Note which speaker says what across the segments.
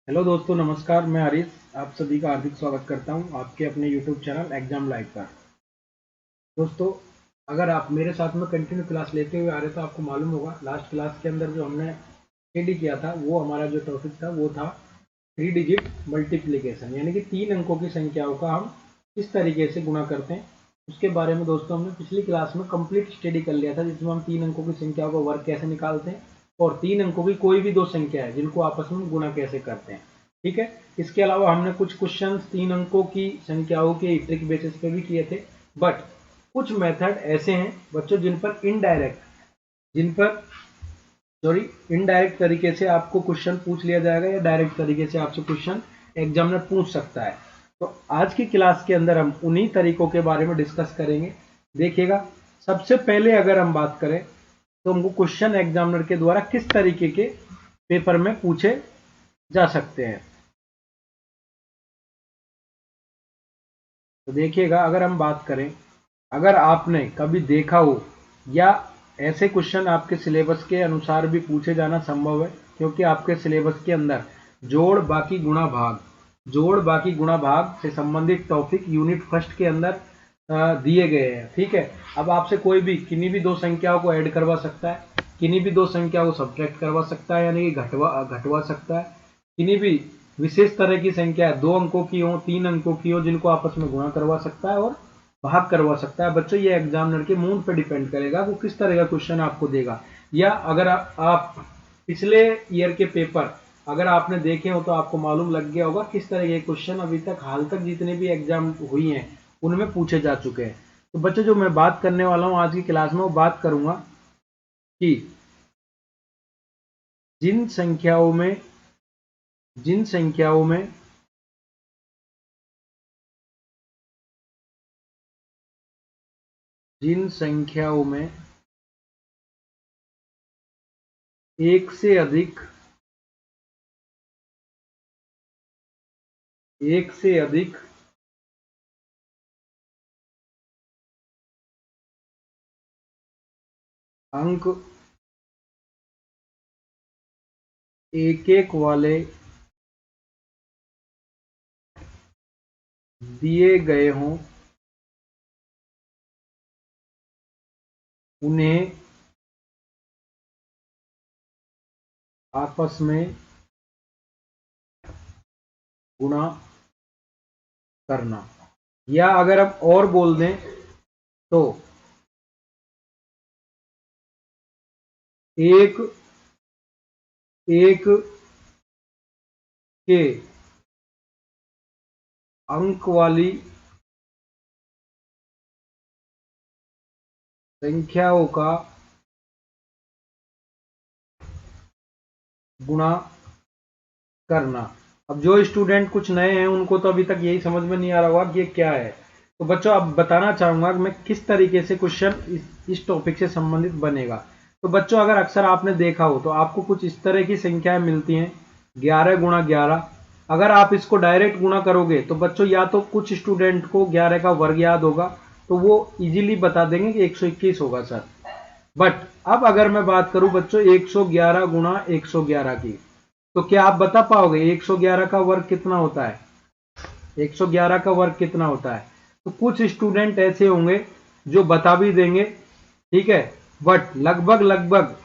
Speaker 1: Hello दोस्तों, नमस्कार। मैं हरीश आप सभी का हार्दिक स्वागत करता हूं आपके अपने यूट्यूब चैनल एग्जाम लाइव पर। दोस्तों, अगर आप मेरे साथ में कंटिन्यू क्लास लेते हुए आ रहे तो आपको मालूम होगा लास्ट क्लास के अंदर जो हमने स्टडी किया था वो हमारा जो टॉपिक था वो था 3 डिजिट मल्टीप्लीकेशन, यानी कि 3 अंकों की संख्याओं का हम किस तरीके से गुणा करते हैं। उसके बारे में दोस्तों हमने पिछली क्लास में कंप्लीट स्टडी कर लिया था, जिसमें हम 3 अंकों की संख्याओं का वर्ग कैसे निकालते हैं और 3 अंकों की कोई भी दो संख्या है जिनको आपस में गुणा कैसे करते हैं। ठीक है। इसके अलावा हमने कुछ क्वेश्चन 3 अंकों की संख्याओं के ट्रिक बेसिस पे भी किए थे, बट कुछ मेथड ऐसे हैं बच्चों जिन पर सॉरी इनडायरेक्ट तरीके से आपको क्वेश्चन पूछ लिया जाएगा या डायरेक्ट तरीके से आपसे क्वेश्चन एग्जामिनर पूछ सकता है। तो आज की क्लास के अंदर हम उन्हीं तरीकों के बारे में डिस्कस करेंगे। देखिएगा, सबसे पहले अगर हम बात करें तो हमको क्वेश्चन एग्जामिनर के द्वारा किस तरीके के पेपर में पूछे जा सकते हैं। तो देखिएगा, अगर हम बात करें, अगर आपने कभी देखा हो या ऐसे क्वेश्चन आपके सिलेबस के अनुसार भी पूछे जाना संभव है, क्योंकि आपके सिलेबस के अंदर जोड़ बाकी गुणा भाग जोड़ बाकी गुणा भाग से संबंधित टॉपिक यूनिट फर्स्ट के अंदर दिए गए हैं। ठीक है। अब आपसे कोई भी किन्हीं भी दो संख्याओं को ऐड करवा सकता है, किन्हीं भी दो संख्याओं को सब्ट्रैक्ट करवा सकता है, यानी कि घटवा सकता है। किन्हीं भी विशेष तरह की संख्या 2 अंकों की हो, 3 अंकों की हो, जिनको आपस में गुणा करवा सकता है और भाग करवा सकता है। बच्चों, ये एग्जामिनर के मूड पे डिपेंड करेगा वो किस तरह का क्वेश्चन आपको देगा। या अगर आप पिछले ईयर के पेपर अगर आपने देखे हो तो आपको मालूम लग गया होगा किस तरह के क्वेश्चन अभी तक हाल तक जितने भी एग्जाम हुई हैं उनमें पूछे जा चुके हैं। तो बच्चों, जो मैं बात करने वाला हूँ आज की क्लास में वो बात करूंगा कि जिन संख्याओं में जिन संख्याओं में जिन संख्याओं में एक से अधिक एक से अधिक अंक एक एक वाले दिए गए हों उन्हें आपस में गुणा करना। या अगर हम और बोल दें तो एक एक के अंक वाली संख्याओं का गुणा करना। अब जो स्टूडेंट कुछ नए हैं उनको तो अभी तक यही समझ में नहीं आ रहा होगा कि ये क्या है। तो बच्चों, अब बताना चाहूंगा कि मैं किस तरीके से क्वेश्चन इस टॉपिक से संबंधित बनेगा। तो बच्चों, अगर अक्सर आपने देखा हो तो आपको कुछ इस तरह की संख्याएं मिलती हैं 11 × 11। अगर आप इसको डायरेक्ट गुणा करोगे तो बच्चों, या तो कुछ स्टूडेंट को 11 का वर्ग याद होगा तो वो इजीली बता देंगे कि 121 होगा सर। बट अब अगर मैं बात करूं बच्चों 111 × 111 की, तो क्या आप बता पाओगे 111 का वर्ग कितना होता है? 111 का वर्ग कितना होता है? तो कुछ स्टूडेंट ऐसे होंगे जो बता भी देंगे, ठीक है, बट लगभग लगभग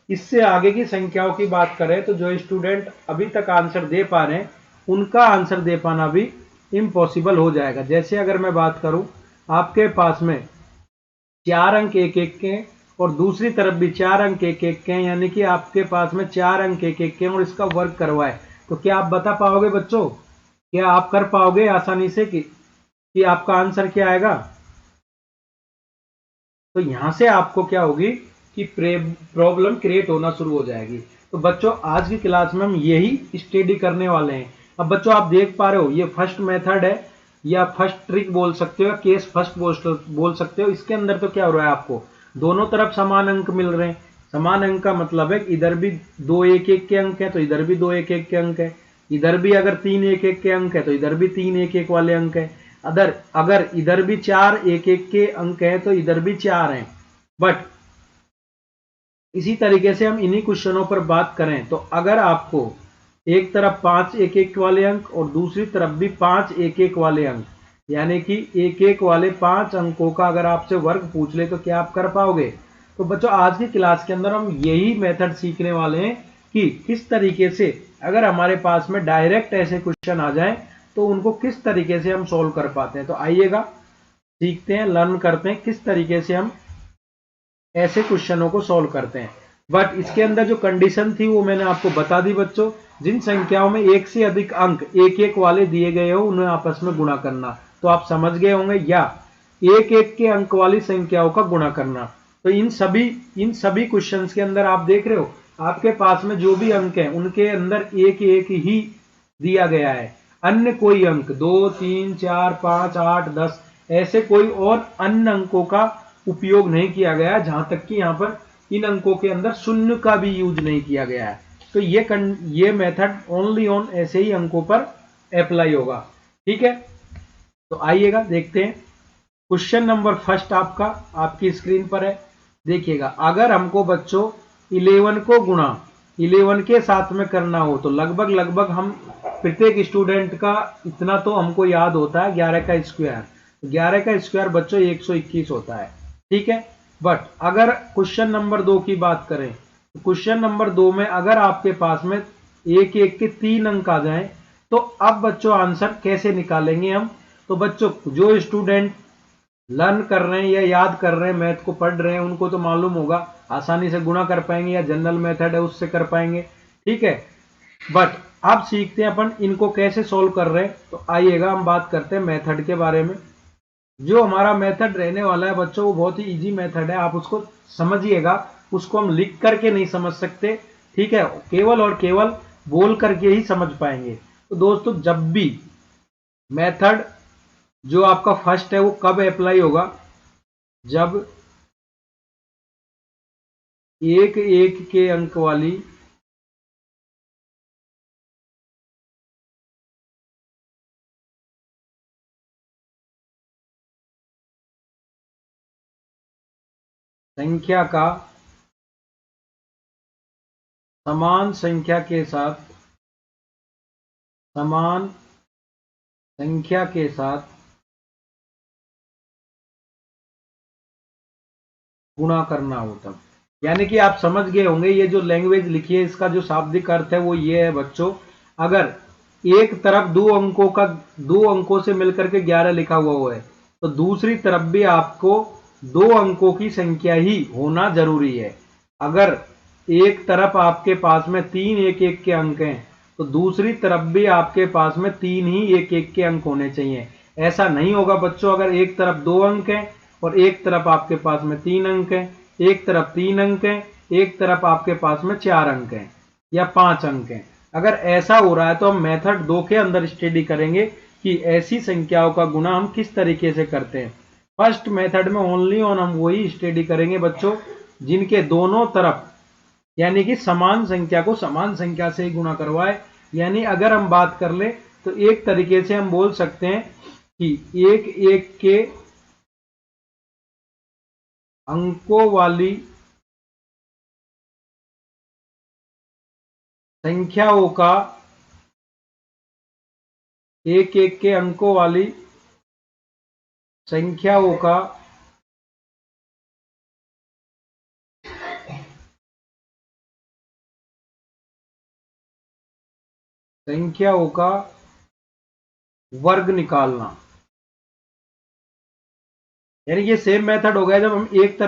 Speaker 1: इससे आगे की संख्याओं की बात करें तो जो स्टूडेंट अभी तक आंसर दे पा रहे हैं उनका आंसर दे पाना भी इम्पॉसिबल हो जाएगा। जैसे अगर मैं बात करूं, आपके पास में 4 अंक एक एक के और दूसरी तरफ भी 4 अंक एक एक के, यानी कि आपके पास में 4 अंक एक एक के और इसका वर्ग करवाए, तो क्या आप बता पाओगे बच्चों? क्या आप कर पाओगे आसानी से कि आपका आंसर क्या आएगा? तो यहां से आपको क्या होगी कि प्रॉब्लम क्रिएट होना शुरू हो जाएगी। तो बच्चों, आज की क्लास में हम यही स्टडी करने वाले हैं। अब बच्चों, आप देख पा रहे हो ये फर्स्ट मेथड है या फर्स्ट ट्रिक बोल सकते हो, केस फर्स्ट बोल सकते हो। इसके अंदर तो क्या हो रहा है, आपको दोनों तरफ समान अंक मिल रहे हैं। समान अंक का मतलब है कि इधर भी 2 एक एक के अंक है तो इधर भी 2 एक एक के अंक है, इधर भी अगर 3 एक एक के अंक है तो इधर भी 3 एक एक वाले अंक है, अगर अगर इधर भी 4 एक एक के अंक है तो इधर भी 4 हैं। बट इसी तरीके से हम इन्हीं क्वेश्चनों पर बात करें तो अगर आपको एक तरफ 5 एक एक वाले अंक और दूसरी तरफ भी 5 एक एक वाले अंक, यानी कि एक एक वाले 5 अंकों का अगर आपसे वर्ग पूछ ले तो क्या आप कर पाओगे? तो बच्चों आज की क्लास के अंदर हम यही मेथड सीखने वाले हैं कि किस तरीके से अगर हमारे पास में डायरेक्ट ऐसे क्वेश्चन आ जाएं तो उनको किस तरीके से हम सोल्व कर पाते हैं। तो आइएगा सीखते हैं, लर्न करते हैं किस तरीके से हम ऐसे क्वेश्चनों को सोल्व करते हैं। बट इसके अंदर जो कंडीशन थी वो मैंने आपको बता दी बच्चों। जिन संख्याओं में एक से अधिक अंक एक एक वाले दिए गए हो उन्हें आपस में गुणा करना, तो आप समझ गए होंगे, या एक एक के अंक वाली संख्याओं का गुणा करना। तो इन सभी क्वेश्चंस के अंदर आप देख रहे हो आपके पास में जो भी अंक हैं उनके अंदर एक एक ही दिया गया है। अन्य कोई अंक 2 3 4 5 8 10 ऐसे कोई और अन्य अंकों का उपयोग नहीं किया गया, जहां तक कि यहां पर इन अंकों के अंदर शून्य का भी यूज नहीं किया गया है। तो ये मेथड ओनली ऑन ऐसे ही अंकों पर अप्लाई होगा। ठीक है, तो आइएगा देखते हैं। क्वेश्चन नंबर फर्स्ट आपका आपकी स्क्रीन पर है, देखिएगा। अगर हमको बच्चों 11 को गुणा 11 के साथ में करना हो तो लगभग लगभग हम प्रत्येक स्टूडेंट का इतना तो हमको याद होता है 11 का स्क्वायर। 11 का स्क्वायर बच्चों 121 होता है। ठीक है, बट अगर क्वेश्चन नंबर 2 की बात करें तो क्वेश्चन नंबर 2 में अगर आपके पास में एक एक के 3 अंक आ जाएं तो अब बच्चों आंसर कैसे निकालेंगे हम? तो बच्चों जो स्टूडेंट लर्न कर रहे हैं या याद कर रहे हैं, मैथ को पढ़ रहे हैं, उनको तो मालूम होगा आसानी से गुणा कर पाएंगे या जनरल मेथड है उससे कर पाएंगे। ठीक है, बट अब सीखते हैं अपन इनको कैसे सोल्व कर रहे हैं। तो आइएगा हम बात करते हैं मेथड के बारे में। जो हमारा मेथड रहने वाला है बच्चों वो बहुत ही इजी मेथड है, आप उसको समझिएगा। उसको हम लिख करके नहीं समझ सकते, ठीक है, केवल और केवल बोल करके ही समझ पाएंगे। तो दोस्तों जब भी मेथड जो आपका फर्स्ट है वो कब अप्लाई होगा? जब एक एक के अंक वाली संख्या का समान संख्या के साथ समान संख्या के साथ गुणा करना हो तब। यानी कि आप समझ गए होंगे ये जो लैंग्वेज लिखी है इसका जो शाब्दिक अर्थ है वो ये है बच्चों। अगर एक तरफ दो अंकों से मिलकर के 11 लिखा हुआ है तो दूसरी तरफ भी आपको दो अंकों की संख्या ही होना जरूरी है। अगर एक तरफ आपके पास में 3 एक एक के अंक हैं तो दूसरी तरफ भी आपके पास में 3 ही एक एक के अंक होने चाहिए। ऐसा नहीं होगा बच्चों अगर एक तरफ 2 अंक हैं और एक तरफ आपके पास में 3 अंक हैं, एक तरफ 3 अंक हैं, एक तरफ आपके पास में 4 अंक हैं या 5 अंक हैं। अगर ऐसा हो रहा है तो हम मेथड 2 के अंदर स्टडी करेंगे कि ऐसी संख्याओं का गुणा हम किस तरीके से करते हैं। फर्स्ट मेथड में ओनली ऑन हम वही स्टडी करेंगे बच्चों जिनके दोनों तरफ यानी कि समान संख्या को समान संख्या से ही गुणा करवाए। यानी अगर हम बात कर ले तो एक तरीके से हम बोल सकते हैं कि एक एक के अंकों वाली संख्याओं का एक एक के अंकों वाली संख्याओं का संख्याओं का वर्ग निकालना। यानी ये सेम मेथड हो गया जब हम एक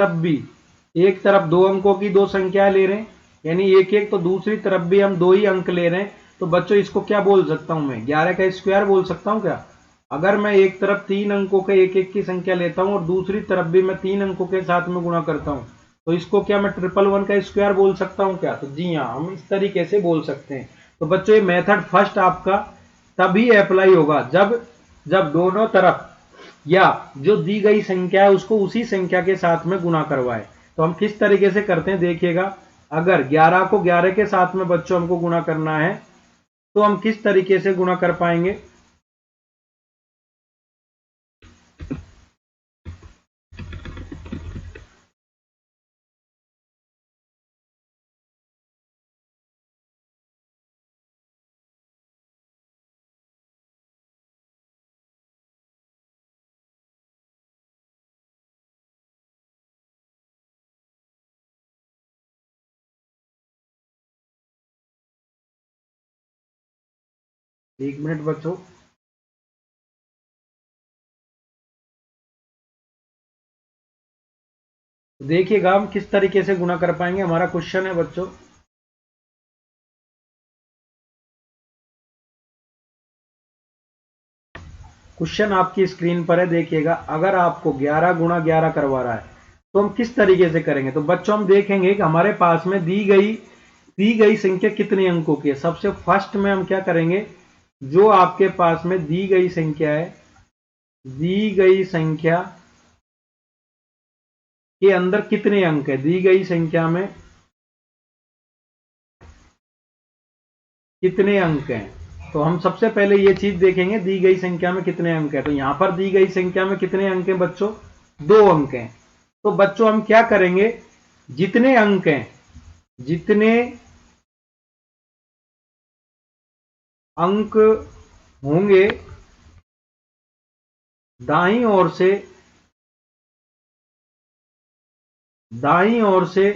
Speaker 1: तरफ दो अंकों की दो संख्या ले रहे हैं, यानी एक एक, तो दूसरी तरफ भी हम दो ही अंक ले रहे हैं। तो बच्चों इसको क्या बोल सकता हूं मैं? 11 का स्क्वायर बोल सकता हूं क्या? अगर मैं एक तरफ 3 अंकों के एक एक की संख्या लेता हूं और दूसरी तरफ भी मैं 3 अंकों के साथ में गुणा करता हूं तो इसको क्या मैं 111 का स्क्वायर बोल सकता हूं क्या? तो जी हाँ, हम इस तरीके से बोल सकते हैं। तो बच्चों ये मेथड फर्स्ट आपका तभी अप्लाई होगा जब जब दोनों तरफ या जो दी गई संख्या है उसको उसी संख्या के साथ में गुणा करवाए। तो हम किस तरीके से करते हैं देखिएगा। अगर 11 को 11 के साथ में बच्चों हमको गुणा करना है तो हम किस तरीके से गुणा कर पाएंगे? एक मिनट बच्चों। देखिएगा हम किस तरीके से गुणा कर पाएंगे। हमारा क्वेश्चन है बच्चों, क्वेश्चन आपकी स्क्रीन पर है, देखिएगा। अगर आपको 11 गुणा 11 करवा रहा है तो हम किस तरीके से करेंगे। तो बच्चों हम देखेंगे कि हमारे पास में दी गई संख्या कितने अंकों की है। सबसे फर्स्ट में हम क्या करेंगे, जो आपके पास में दी गई संख्या है, दी गई संख्या के अंदर कितने अंक है, दी गई संख्या में कितने अंक हैं। तो हम सबसे पहले ये चीज देखेंगे, दी गई संख्या में कितने अंक है। तो यहां पर दी गई संख्या में कितने अंक हैं बच्चों, 2 अंक हैं। तो बच्चों हम क्या करेंगे, जितने अंक हैं, जितने अंक होंगे दाईं ओर से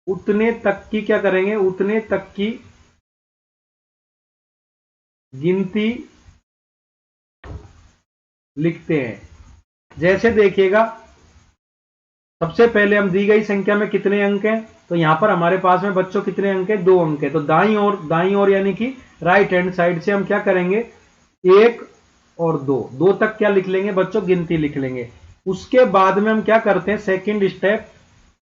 Speaker 1: उतने तक की क्या करेंगे, उतने तक की गिनती लिखते हैं। जैसे देखिएगा, सबसे पहले हम दी गई संख्या में कितने अंक हैं, तो यहां पर हमारे पास में बच्चों कितने अंक हैं, 2 अंक है। तो दाईं ओर यानी कि राइट हैंड साइड से हम क्या करेंगे, 1 और 2, 2 तक क्या लिख लेंगे बच्चों, गिनती लिख लेंगे। उसके बाद में हम क्या करते हैं, सेकंड स्टेप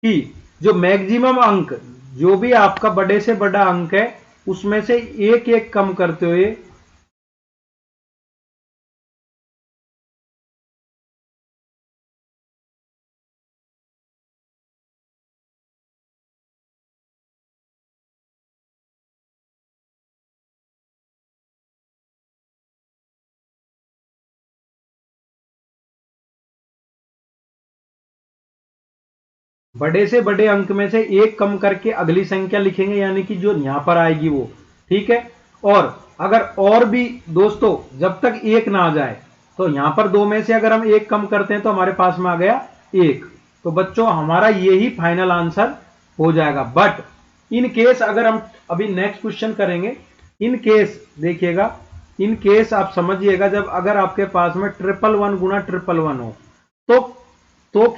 Speaker 1: की जो मैक्सिमम अंक, जो भी आपका बड़े से बड़ा अंक है, उसमें से एक एक कम करते हुए बड़े से बड़े अंक में से एक कम करके अगली संख्या लिखेंगे, यानी कि जो यहां पर आएगी वो, ठीक है। और अगर और भी दोस्तों जब तक एक ना आ जाए, तो यहां पर 2 में से अगर हम एक कम करते हैं तो हमारे पास में आ गया 1। तो बच्चों हमारा यही फाइनल आंसर हो जाएगा। बट इन केस अगर हम अभी नेक्स्ट क्वेश्चन करेंगे, इन केस देखिएगा, इन केस आप समझिएगा, जब अगर आपके पास में 111 गुना 111 हो, तो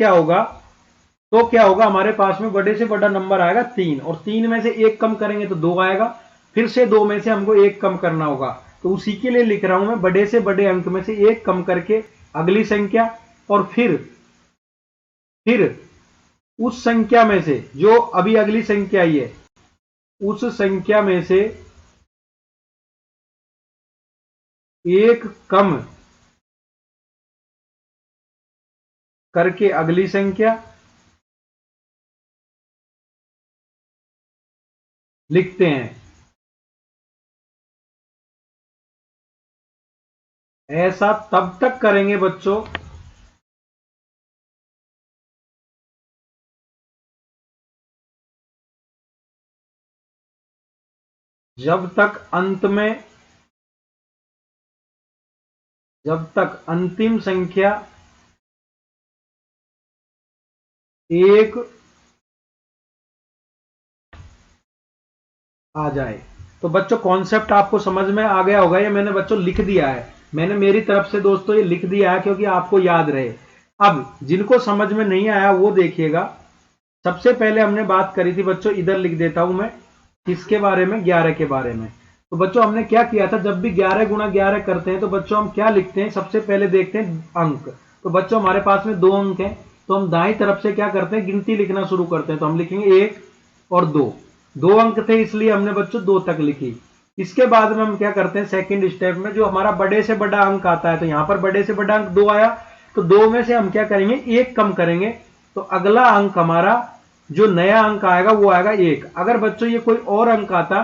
Speaker 1: क्या होगा, हमारे पास में बड़े से बड़ा नंबर आएगा 3, और 3 में से एक कम करेंगे तो 2 आएगा। फिर से 2 में से हमको एक कम करना होगा, तो उसी के लिए लिख रहा हूं मैं, बड़े से बड़े अंक में से एक कम करके अगली संख्या, और फिर उस संख्या में से जो अभी अगली संख्या आई है, उस संख्या में से एक कम करके अगली संख्या लिखते हैं। ऐसा तब तक करेंगे बच्चों जब तक अंतिम संख्या एक आ जाए। तो बच्चों कॉन्सेप्ट आपको समझ में आ गया होगा, ये मैंने बच्चों लिख दिया है, मैंने मेरी तरफ से दोस्तों ये लिख दिया है क्योंकि आपको याद रहे। अब जिनको समझ में नहीं आया वो देखिएगा। सबसे पहले हमने बात करी थी बच्चों, इधर लिख देता हूं मैं, किसके बारे में, 11 के बारे में। तो बच्चों हमने क्या किया था, जब भी 11 गुणा 11 करते हैं तो बच्चों हम क्या लिखते हैं, सबसे पहले देखते हैं अंक। तो बच्चों हमारे पास में 2 अंक हैं, तो हम दाईं तरफ से क्या करते हैं, गिनती लिखना शुरू करते हैं। तो हम लिखेंगे 1 और 2, 2 अंक थे इसलिए हमने बच्चों 2 तक लिखी। इसके बाद में हम क्या करते हैं, सेकंड स्टेप में जो हमारा बड़े से बड़ा अंक आता है, तो यहां पर बड़े से बड़ा अंक 2 आया, तो 2 में से हम क्या करेंगे, एक कम करेंगे, तो अगला अंक हमारा जो नया अंक आएगा वो आएगा 1। अगर बच्चों ये कोई और अंक आता,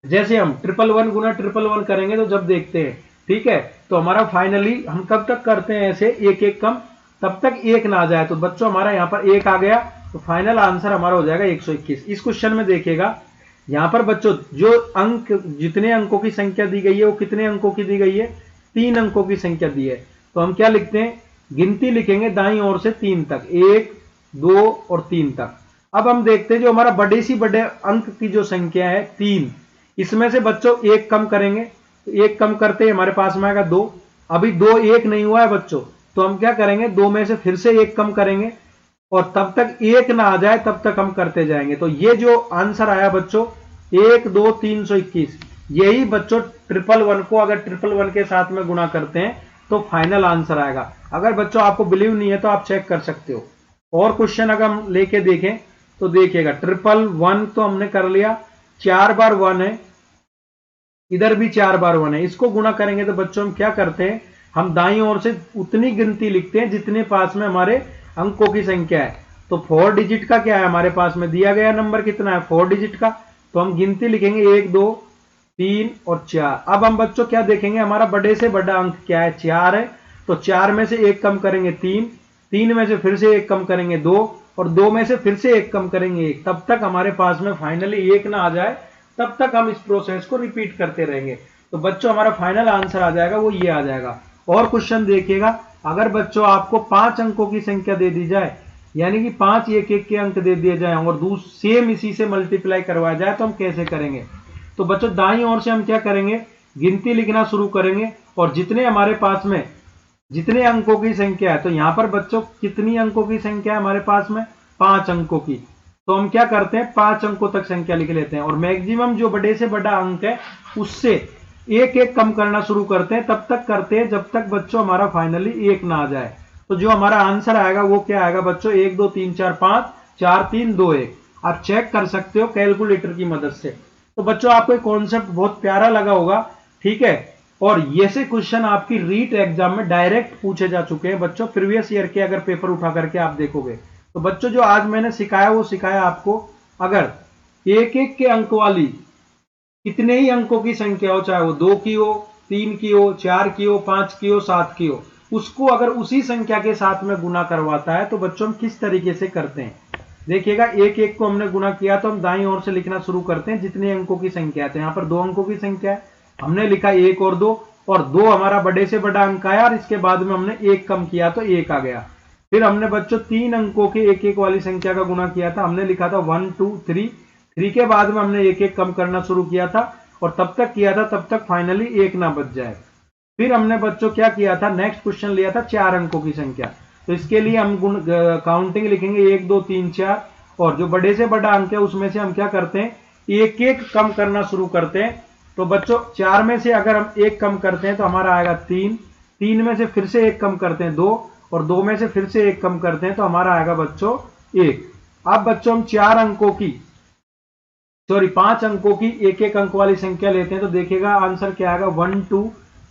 Speaker 1: जैसे हम 111 गुना 111 करेंगे, तो जब देखते हैं, ठीक है, तो हमारा फाइनली हम कब तक करते हैं ऐसे एक एक कम, तब तक एक ना आ जाए। तो बच्चों हमारा यहाँ पर एक आ गया, तो फाइनल आंसर हमारा हो जाएगा 121। इस क्वेश्चन में देखिएगा, यहां पर बच्चों जो अंक, जितने अंकों की संख्या दी गई है वो कितने अंकों की दी गई है, 3 अंकों की संख्या दी है। तो हम क्या लिखते हैं, गिनती लिखेंगे दाईं ओर से 3 तक, 1 2 और 3 तक। अब हम देखते हैं जो हमारा बड़े सी बड़े अंक की जो संख्या है 3, इसमें से बच्चों एक कम करेंगे, तो एक कम करते हमारे पास में आएगा 2। अभी 2 एक नहीं हुआ है बच्चों, तो हम क्या करेंगे, 2 में से फिर से एक कम करेंगे और तब तक एक ना आ जाए तब तक हम करते जाएंगे। तो ये जो आंसर आया बच्चों 1 2 321, यही बच्चों 111 को अगर 111 के साथ में गुणा करते हैं तो फाइनल आंसर आएगा। अगर बच्चों आपको बिलीव नहीं है तो आप चेक कर सकते हो। और क्वेश्चन अगर हम लेके देखें तो देखिएगा 111 तो हमने कर लिया, 4 बार 1 है, इधर भी 4 बार 1 है, इसको गुणा करेंगे तो बच्चों हम क्या करते हैं, हम दाईं ओर से उतनी गिनती लिखते हैं जितने पास में हमारे अंकों की संख्या है। तो 4 डिजिट का क्या है, हमारे पास में दिया गया नंबर कितना है 4 डिजिट का, तो हम गिनती लिखेंगे 1 2 3 और 4। अब हम बच्चों क्या देखेंगे, हमारा बड़े से बड़ा अंक क्या है 4 है, तो 4 में से एक कम करेंगे 3, 3 में से फिर से एक कम करेंगे 2 और 2 में से फिर से एक कम करेंगे 1, तब तक हमारे पास में फाइनली एक ना आ जाए तब तक हम इस प्रोसेस को रिपीट करते रहेंगे। तो बच्चों हमारा फाइनल आंसर आ जाएगा वो ये आ जाएगा। और क्वेश्चन देखिएगा, अगर बच्चों आपको 5 अंकों की संख्या दे दी जाए, यानी कि 5 एक एक के अंक दे दिए जाए और सेम इसी से मल्टीप्लाई करवाया जाए तो हम कैसे करेंगे। तो बच्चों दाईं ओर से हम क्या करेंगे, गिनती लिखना शुरू करेंगे और जितने हमारे पास में जितने अंकों की संख्या है, तो यहां पर बच्चों कितनी अंकों की संख्या है हमारे पास में 5 अंकों की, तो हम क्या करते हैं 5 अंकों तक संख्या लिख लेते हैं और मैक्सिमम जो बड़े से बड़ा अंक है उससे एक एक कम करना शुरू करते हैं, तब तक करते हैं जब तक बच्चों हमारा फाइनली एक ना आ जाए। तो जो हमारा आंसर आएगा वो क्या आएगा बच्चों 1 2 3 4 5 4 3 2 1। आप चेक कर सकते हो कैलकुलेटर की मदद से। तो बच्चों आपको कॉन्सेप्ट बहुत प्यारा लगा होगा, ठीक है। और ये से क्वेश्चन आपकी रीट एग्जाम में डायरेक्ट पूछे जा चुके हैं बच्चों, प्रीवियस ईयर के अगर पेपर उठा करके आप देखोगे। तो बच्चों जो आज मैंने सिखाया वो सिखाया आपको, अगर एक एक के अंक वाली कितने ही अंकों की संख्या हो, चाहे वो 2 की हो 3 की हो 4 की हो 5 की हो 7 की हो, उसको अगर उसी संख्या के साथ में गुना करवाता है तो बच्चों हम किस तरीके से करते हैं। देखिएगा एक एक को हमने गुना किया तो हम दाईं ओर से लिखना शुरू करते हैं जितने अंकों की संख्या है। तो यहाँ पर 2 अंकों की संख्या है, हमने लिखा 1 और 2, और 2 हमारा बड़े से बड़ा अंक आया और इसके बाद में हमने एक कम किया तो 1 आ गया। फिर हमने बच्चों 3 अंकों के एक एक वाली संख्या का गुना किया था, हमने लिखा था 1 2 3, 3 के बाद में हमने एक एक कम करना शुरू किया था और तब तक किया था तब तक फाइनली एक ना बच जाए। फिर हमने बच्चों क्या किया था, नेक्स्ट क्वेश्चन लिया था 4 अंकों की संख्या, तो इसके लिए हम काउंटिंग लिखेंगे 1 2 3 4, और जो बड़े से बड़ा अंक है उसमें से हम क्या करते हैं एक एक कम करना शुरू करते हैं। तो बच्चों 4 में से अगर हम एक कम करते हैं तो हमारा आएगा 3, 3 में से फिर से एक कम करते हैं 2, और 2 में से फिर से एक कम करते हैं तो हमारा आएगा बच्चों 1। अब बच्चों हम 4 अंकों की सॉरी 5 अंकों की एक एक अंक वाली संख्या लेते हैं तो देखिएगा आंसर क्या आएगा 1 2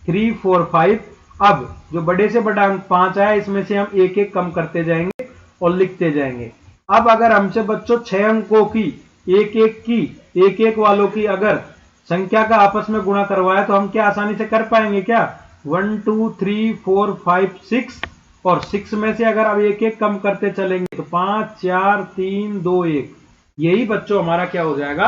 Speaker 1: 3 4 5। अब जो बड़े से बड़ा अंक 5 आया इसमें से हम एक एक कम करते जाएंगे और लिखते जाएंगे। अब अगर हमसे बच्चों 6 अंकों की एक एक वालों की अगर संख्या का आपस में गुणा करवाया तो हम क्या आसानी से कर पाएंगे क्या, 1 2 3 4 5 6, और 6 में से अगर अब एक एक कम करते चलेंगे तो 5 4 3 2 1, यही बच्चों हमारा क्या हो जाएगा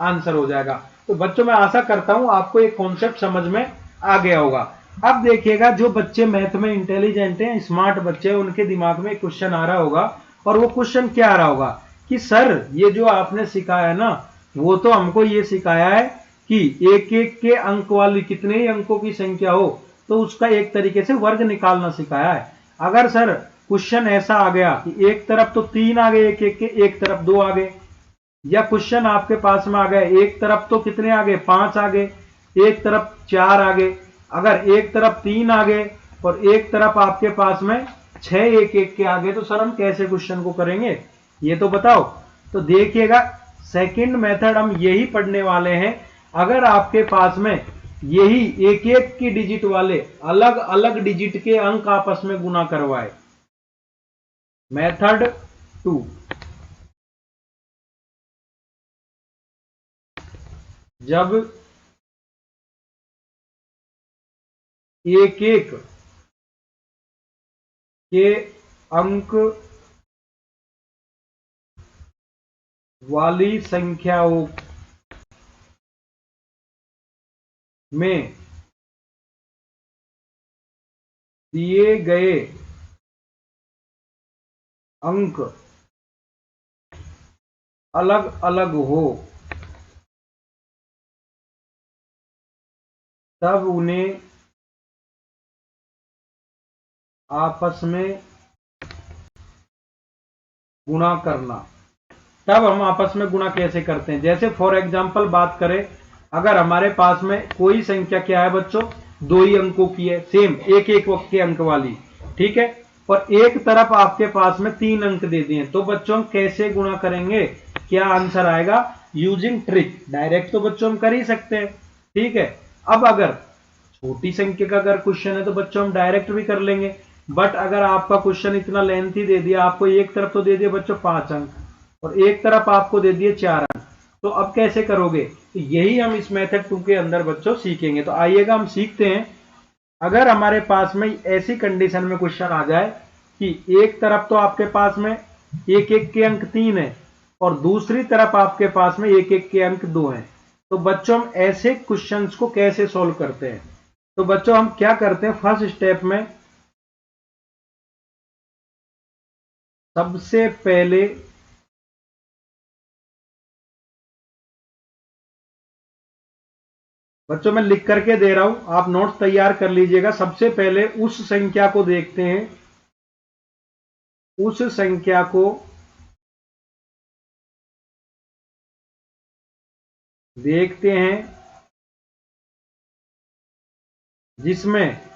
Speaker 1: आंसर हो जाएगा। तो बच्चों मैं आशा करता हूं आपको एक कॉन्सेप्ट समझ में आ गया होगा। अब देखिएगा जो बच्चे मैथ में इंटेलिजेंट हैं, स्मार्ट बच्चे, उनके दिमाग में क्वेश्चन आ रहा होगा, और वो क्वेश्चन क्या आ रहा होगा कि सर ये जो आपने सिखाया ना, वो तो हमको ये सिखाया है कि एक एक के अंक वाली कितने ही अंकों की संख्या हो तो उसका एक तरीके से वर्ग निकालना सिखाया है। अगर सर क्वेश्चन ऐसा आ गया कि एक तरफ तो 3 आ गए एक एक के, एक तरफ 2 आ गए, या क्वेश्चन आपके पास में आ गया एक तरफ तो कितने आ गए 5 आ गए, एक तरफ 4 आ गए, अगर एक तरफ 3 आ गए और एक तरफ आपके पास में 6 एक एक के आ गए, तो सर हम कैसे क्वेश्चन को करेंगे ये तो बताओ। तो देखिएगा सेकंड मेथड हम यही पढ़ने वाले हैं। अगर आपके पास में यही एक एक की डिजिट वाले अलग अलग डिजिट के अंक आपस में गुना करवाए, मेथड 2, जब एक एक के अंक वाली संख्याओं में दिए गए अंक अलग अलग हो तब उन्हें आपस में गुणा करना। तब हम आपस में गुणा कैसे करते हैं, जैसे फॉर एग्जांपल बात करें, अगर हमारे पास में कोई संख्या क्या है बच्चों, दो ही अंकों की है, सेम एक एक के अंक वाली, ठीक है, और एक तरफ आपके पास में 3 अंक दे दिए, तो बच्चों हम कैसे गुणा करेंगे, क्या आंसर आएगा, यूजिंग ट्रिक। डायरेक्ट तो बच्चों हम कर ही सकते हैं, ठीक है। अब अगर छोटी संख्या का अगर क्वेश्चन है तो बच्चों हम डायरेक्ट भी कर लेंगे, बट अगर आपका क्वेश्चन इतना लेंथी दे दिया, आपको एक तरफ तो दे दिया बच्चों 5 अंक और एक तरफ आपको दे दिए 4 अंक, तो अब कैसे करोगे, तो यही हम इस मेथड 2 के अंदर बच्चों सीखेंगे। तो आइएगा हम सीखते हैं। अगर हमारे पास में ऐसी कंडीशन में क्वेश्चन आ जाए कि एक तरफ तो आपके पास में एक एक के अंक 3 है और दूसरी तरफ आपके पास में एक एक के अंक 2 हैं, तो बच्चों हम ऐसे क्वेश्चंस को कैसे सोल्व करते हैं। तो बच्चों हम क्या करते हैं, फर्स्ट स्टेप में सबसे पहले बच्चों मैं लिख करके दे रहा हूं, आप नोट्स तैयार कर लीजिएगा। सबसे पहले उस संख्या को देखते हैं, उस संख्या को देखते हैं जिसमें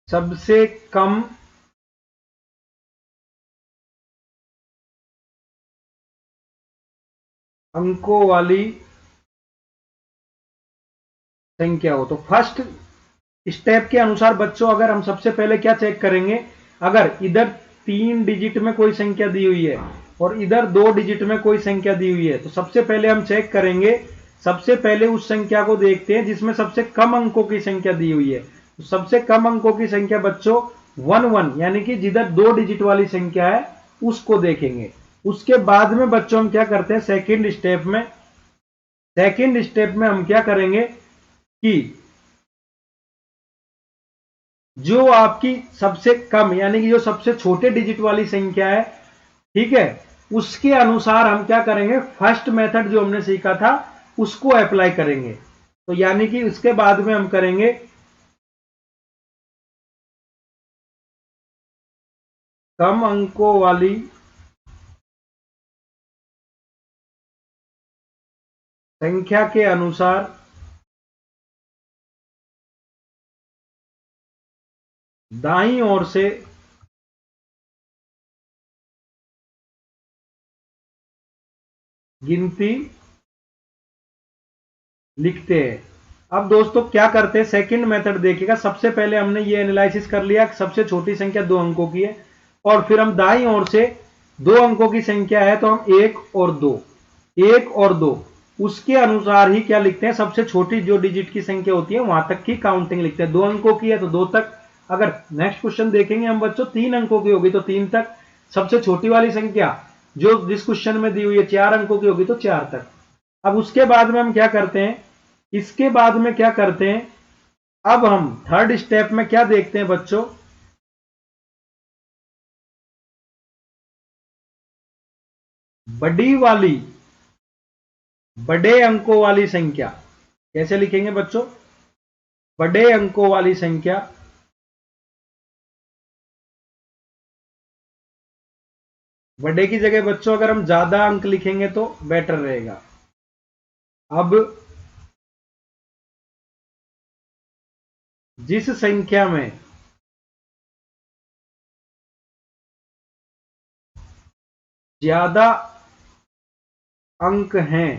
Speaker 1: सबसे कम अंकों वाली संख्या हो। तो फर्स्ट स्टेप के अनुसार बच्चों अगर हम सबसे पहले क्या चेक करेंगे, अगर इधर 3 डिजिट में कोई संख्या दी हुई है और इधर 2 डिजिट में कोई संख्या दी हुई है, तो सबसे पहले हम चेक करेंगे, सबसे पहले उस संख्या को देखते हैं जिसमें सबसे कम अंकों की संख्या दी हुई है। तो सबसे कम अंकों की संख्या बच्चों 1 1, यानी कि जिधर 2 डिजिट वाली संख्या है उसको देखेंगे। उसके बाद में बच्चों हम क्या करते हैं, सेकेंड स्टेप में हम क्या करेंगे कि जो आपकी सबसे कम यानी कि जो सबसे छोटे डिजिट वाली संख्या है, ठीक है, उसके अनुसार हम क्या करेंगे, फर्स्ट मेथड जो हमने सीखा था उसको अप्लाई करेंगे। तो यानी कि उसके बाद में हम करेंगे कम अंकों वाली संख्या के अनुसार दाईं ओर से गिनती लिखते हैं। अब दोस्तों क्या करते हैं, सेकंड मेथड देखिएगा। सबसे पहले हमने ये एनालिसिस कर लिया कि सबसे छोटी संख्या 2 अंकों की है और फिर हम दाईं ओर से 2 अंकों की संख्या है तो हम 1 और 2 उसके अनुसार ही क्या लिखते हैं, सबसे छोटी जो डिजिट की संख्या होती है वहां तक की काउंटिंग लिखते हैं। 2 अंकों की है तो 2 तक, अगर नेक्स्ट क्वेश्चन देखेंगे हम बच्चों 3 अंकों की होगी तो 3 तक, सबसे छोटी वाली संख्या जो जिस क्वेश्चन में दी हुई है 4 अंकों की होगी तो 4 तक। अब उसके बाद में हम क्या करते हैं, इसके बाद में क्या करते हैं, अब हम थर्ड स्टेप में क्या देखते हैं बच्चों, बड़ी वाली बड़े अंकों वाली संख्या कैसे लिखेंगे बच्चों, बड़े अंकों वाली संख्या बड़े की जगह बच्चों अगर हम ज्यादा अंक लिखेंगे तो बेटर रहेगा। अब जिस संख्या में ज्यादा अंक हैं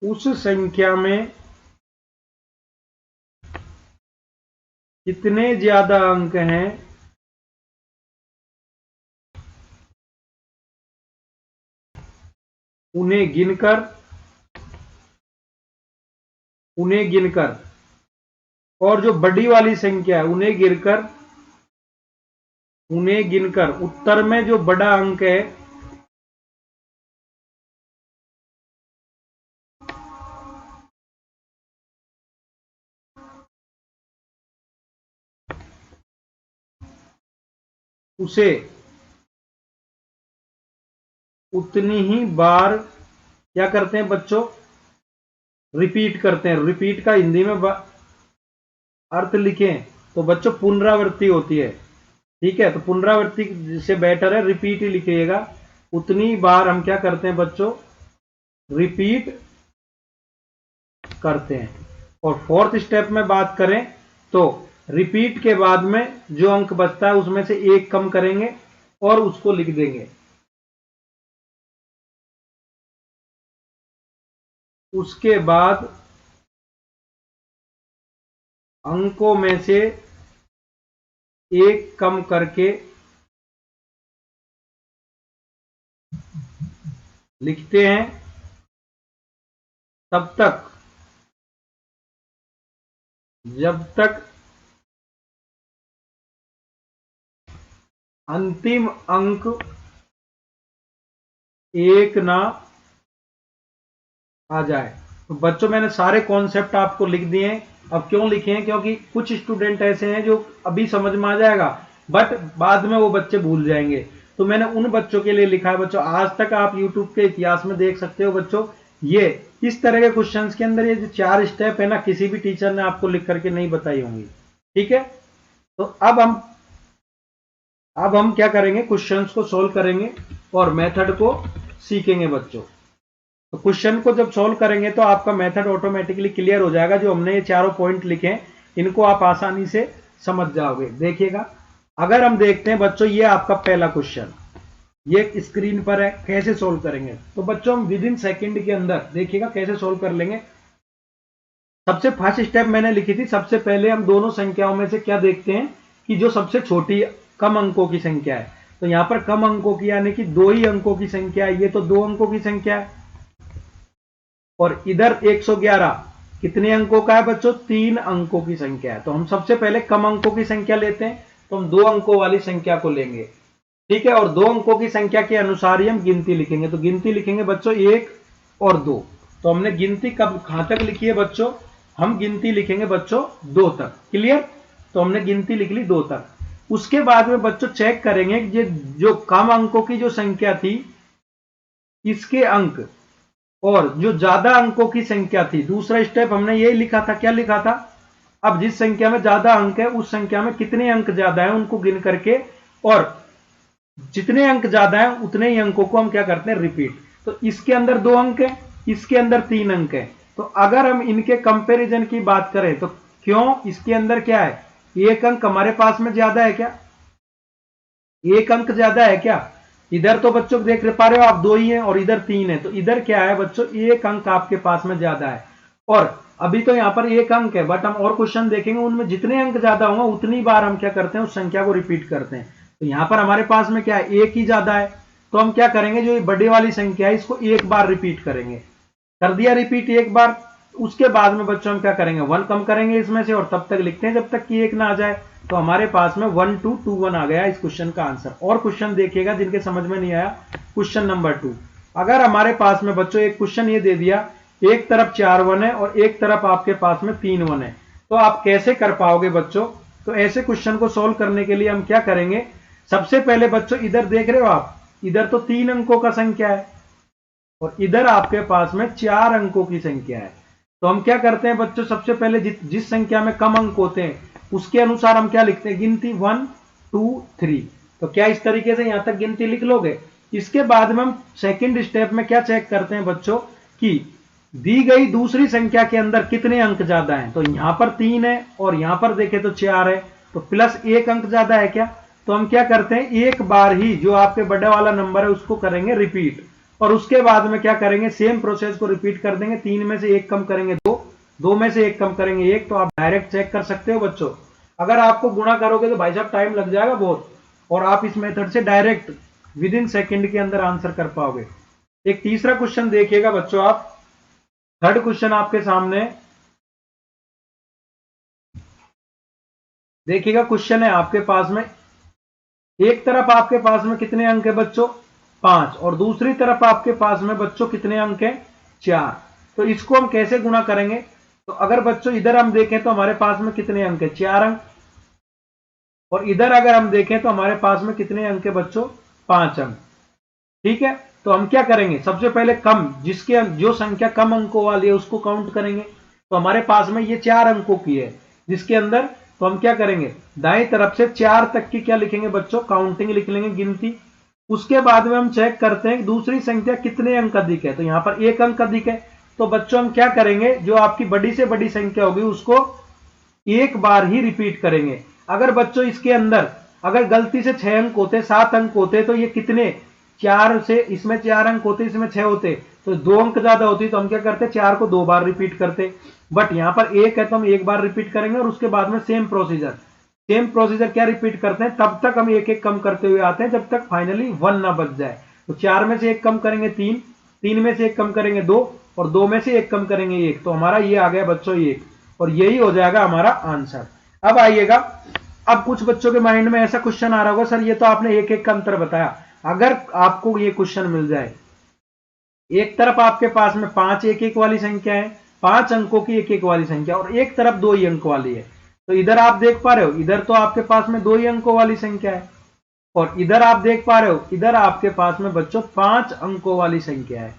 Speaker 1: उस संख्या में कितने ज्यादा अंक हैं उन्हें गिनकर उन्हें गिनकर और जो बड़ी वाली संख्या है उन्हें गिनकर उत्तर में जो बड़ा अंक है उसे उतनी ही बार क्या करते हैं बच्चों, रिपीट करते हैं। रिपीट का हिंदी में अर्थ लिखें तो बच्चों पुनरावृत्ति होती है। ठीक है, तो पुनरावृत्ति से बेटर है रिपीट ही लिखिएगा। उतनी बार हम क्या करते हैं बच्चों, रिपीट करते हैं। और फोर्थ स्टेप में बात करें तो रिपीट के बाद में जो अंक बचता है उसमें से एक कम करेंगे और उसको लिख देंगे। उसके बाद अंकों में से एक कम करके लिखते हैं तब तक जब तक अंतिम अंक एक ना आ जाए। तो बच्चों मैंने सारे कॉन्सेप्ट आपको लिख दिए हैं। अब क्यों लिखे हैं, क्योंकि कुछ स्टूडेंट ऐसे हैं जो अभी समझ में आ जाएगा बट बाद में वो बच्चे भूल जाएंगे। तो मैंने उन बच्चों के लिए लिखा है। बच्चों आज तक आप YouTube के इतिहास में देख सकते हो बच्चों, ये इस तरह के क्वेश्चंस के अंदर ये जो 4 स्टेप है ना, किसी भी टीचर ने आपको लिख करके नहीं बताई होंगी। ठीक है, तो अब हम क्या करेंगे, क्वेश्चंस को सोल्व करेंगे और मेथड को सीखेंगे बच्चों। तो क्वेश्चन को जब सॉल्व करेंगे तो आपका मेथड ऑटोमेटिकली क्लियर हो जाएगा। जो हमने ये चारों पॉइंट लिखे हैं इनको आप आसानी से समझ जाओगे। देखिएगा, अगर हम देखते हैं बच्चों, ये आपका पहला क्वेश्चन ये स्क्रीन पर है, कैसे सोल्व करेंगे। तो बच्चों हम विद इन सेकेंड के अंदर देखिएगा कैसे सोल्व कर लेंगे। सबसे फर्स्ट स्टेप मैंने लिखी थी, सबसे पहले हम दोनों संख्याओं में से क्या देखते हैं कि जो सबसे छोटी कम अंकों की संख्या है। तो यहां पर कम अंकों की यानी कि 2 ही अंकों की संख्या है, ये तो 2 अंकों की संख्या है। और इधर 111 कितने अंकों का है बच्चों, 3 अंकों की संख्या है। तो हम सबसे पहले कम अंकों की संख्या लेते हैं, तो हम 2 अंकों वाली संख्या को लेंगे। ठीक है, और 2 अंकों की संख्या के अनुसार ही हम गिनती लिखेंगे। तो गिनती लिखेंगे बच्चों 1 और 2। तो हमने गिनती कब कहां तक लिखी है बच्चों, हम गिनती लिखेंगे बच्चों 2 तक। क्लियर, तो हमने गिनती लिख ली 2 तक। उसके बाद में बच्चों चेक करेंगे कि जो कम अंकों की जो संख्या थी इसके अंक और जो ज्यादा अंकों की संख्या थी, दूसरा स्टेप हमने यही लिखा था। क्या लिखा था, अब जिस संख्या में ज्यादा अंक है उस संख्या में कितने अंक ज्यादा है उनको गिन करके, और जितने अंक ज्यादा है उतने ही अंकों को हम क्या करते हैं, रिपीट। तो इसके अंदर 2 अंक है, इसके अंदर 3 अंक है। तो अगर हम इनके कंपैरिजन की बात करें तो क्यों, इसके अंदर क्या है, 1 अंक हमारे पास में ज्यादा है क्या, 1 अंक ज्यादा है क्या। इधर तो बच्चों देख पा रहे हो आप 2 ही हैं और इधर 3 है। तो इधर क्या है बच्चों, 1 अंक आपके पास में ज्यादा है। और अभी तो यहाँ पर 1 अंक है बट हम और क्वेश्चन देखेंगे उनमें जितने अंक ज्यादा होंगे उतनी बार हम क्या करते हैं, उस संख्या को रिपीट करते हैं। तो यहाँ पर हमारे पास में क्या है, 1 ही ज्यादा है। तो हम क्या करेंगे, जो ये बड़ी वाली संख्या है इसको 1 बार रिपीट करेंगे। कर दिया रिपीट 1 बार। उसके बाद में बच्चों हम क्या करेंगे, 1 कम करेंगे इसमें से और तब तक लिखते हैं जब तक कि 1 ना आ जाए। तो हमारे पास में 1 2 2 1 आ गया इस क्वेश्चन का आंसर। और क्वेश्चन देखिएगा जिनके समझ में नहीं आया, क्वेश्चन नंबर 2। अगर हमारे पास में बच्चों एक क्वेश्चन ये दे दिया, एक तरफ 4 1 है और एक तरफ आपके पास में 3 1 है, तो आप कैसे कर पाओगे बच्चों। तो ऐसे क्वेश्चन को सोल्व करने के लिए हम क्या करेंगे, सबसे पहले बच्चों इधर देख रहे हो आप, इधर तो 3 अंकों का संख्या है और इधर आपके पास में 4 अंकों की संख्या है। तो हम क्या करते हैं बच्चों, सबसे पहले जिस संख्या में कम अंक होते हैं उसके अनुसार हम क्या लिखते हैं, गिनती 1 2 3। तो क्या इस तरीके से यहां तक गिनती लिख लोगे। इसके बाद में हम सेकंड स्टेप में क्या चेक करते हैं बच्चों कि दी गई दूसरी संख्या के अंदर कितने अंक ज्यादा हैं। तो यहां पर 3 है और यहां पर देखें तो 4 है, तो प्लस 1 अंक ज्यादा है क्या। तो हम क्या करते हैं, एक बार ही जो आपके बड़े वाला नंबर है उसको करेंगे रिपीट, और उसके बाद में क्या करेंगे, सेम प्रोसेस को रिपीट कर देंगे। 3 में से 1 कम करेंगे 2, 2 में से 1 कम करेंगे 1। तो आप डायरेक्ट चेक कर सकते हो बच्चों। अगर आपको गुणा करोगे तो भाई साहब टाइम लग जाएगा बहुत, और आप इस मेथड से डायरेक्ट विद इन सेकेंड के अंदर आंसर कर पाओगे। एक तीसरा क्वेश्चन देखिएगा बच्चों आप, थर्ड क्वेश्चन आपके सामने देखिएगा। क्वेश्चन है आपके पास में, एक तरफ आपके पास में कितने अंक है बच्चों, 5, और दूसरी तरफ आपके पास में बच्चों कितने अंक है, 4। तो इसको हम कैसे गुणा करेंगे। तो अगर बच्चों इधर हम देखें तो हमारे पास में कितने अंक है, 4 अंक, और इधर अगर हम देखें तो हमारे पास में कितने अंक है बच्चों, 5 अंक। ठीक है, तो हम क्या करेंगे, सबसे पहले कम, जिसके जो संख्या कम अंकों वाली है उसको काउंट करेंगे। तो हमारे पास में ये 4 अंकों की है जिसके अंदर, तो हम क्या करेंगे, दाएं तरफ से 4 तक की क्या लिखेंगे बच्चों, काउंटिंग लिख लेंगे, गिनती। उसके बाद में हम चेक करते हैं दूसरी संख्या कितने अंक अधिक है, तो यहां पर 1 अंक अधिक है। तो बच्चों हम क्या करेंगे, जो आपकी बड़ी से बड़ी संख्या होगी उसको एक बार ही रिपीट करेंगे। अगर बच्चों इसके अंदर अगर गलती से 6 अंक होते, 7 अंक होते, तो ये कितने, 4 से इसमें 4 अंक होते, इसमें 6 होते, तो 2 अंक ज्यादा होती, तो हम क्या करते, 4 को 2 बार रिपीट करते। बट यहां पर 1 है तो हम 1 बार रिपीट करेंगे, और उसके बाद में सेम प्रोसीजर क्या रिपीट करते हैं, तब तक हम एक एक कम करते हुए आते हैं जब तक फाइनली 1 ना बच जाए। तो 4 में से 1 कम करेंगे 3, 3 में से 1 कम करेंगे 2, और 2 में से 1 कम करेंगे 1, तो हमारा ये आ गया बच्चों 1, और यही हो जाएगा हमारा आंसर। अब आइएगा, अब कुछ बच्चों के माइंड में ऐसा क्वेश्चन आ रहा होगा, सर ये तो आपने एक एक का अंतर बताया। अगर आपको ये क्वेश्चन मिल जाए, एक तरफ आपके पास में 5 एक एक वाली संख्या है, 5 अंकों की एक एक वाली संख्या, और एक तरफ 2 ही अंक वाली है, तो इधर आप देख पा रहे हो, इधर तो आपके पास में 2 ही अंकों वाली संख्या है, और इधर आप देख पा रहे हो, इधर आपके पास में बच्चों 5 अंकों वाली संख्या है।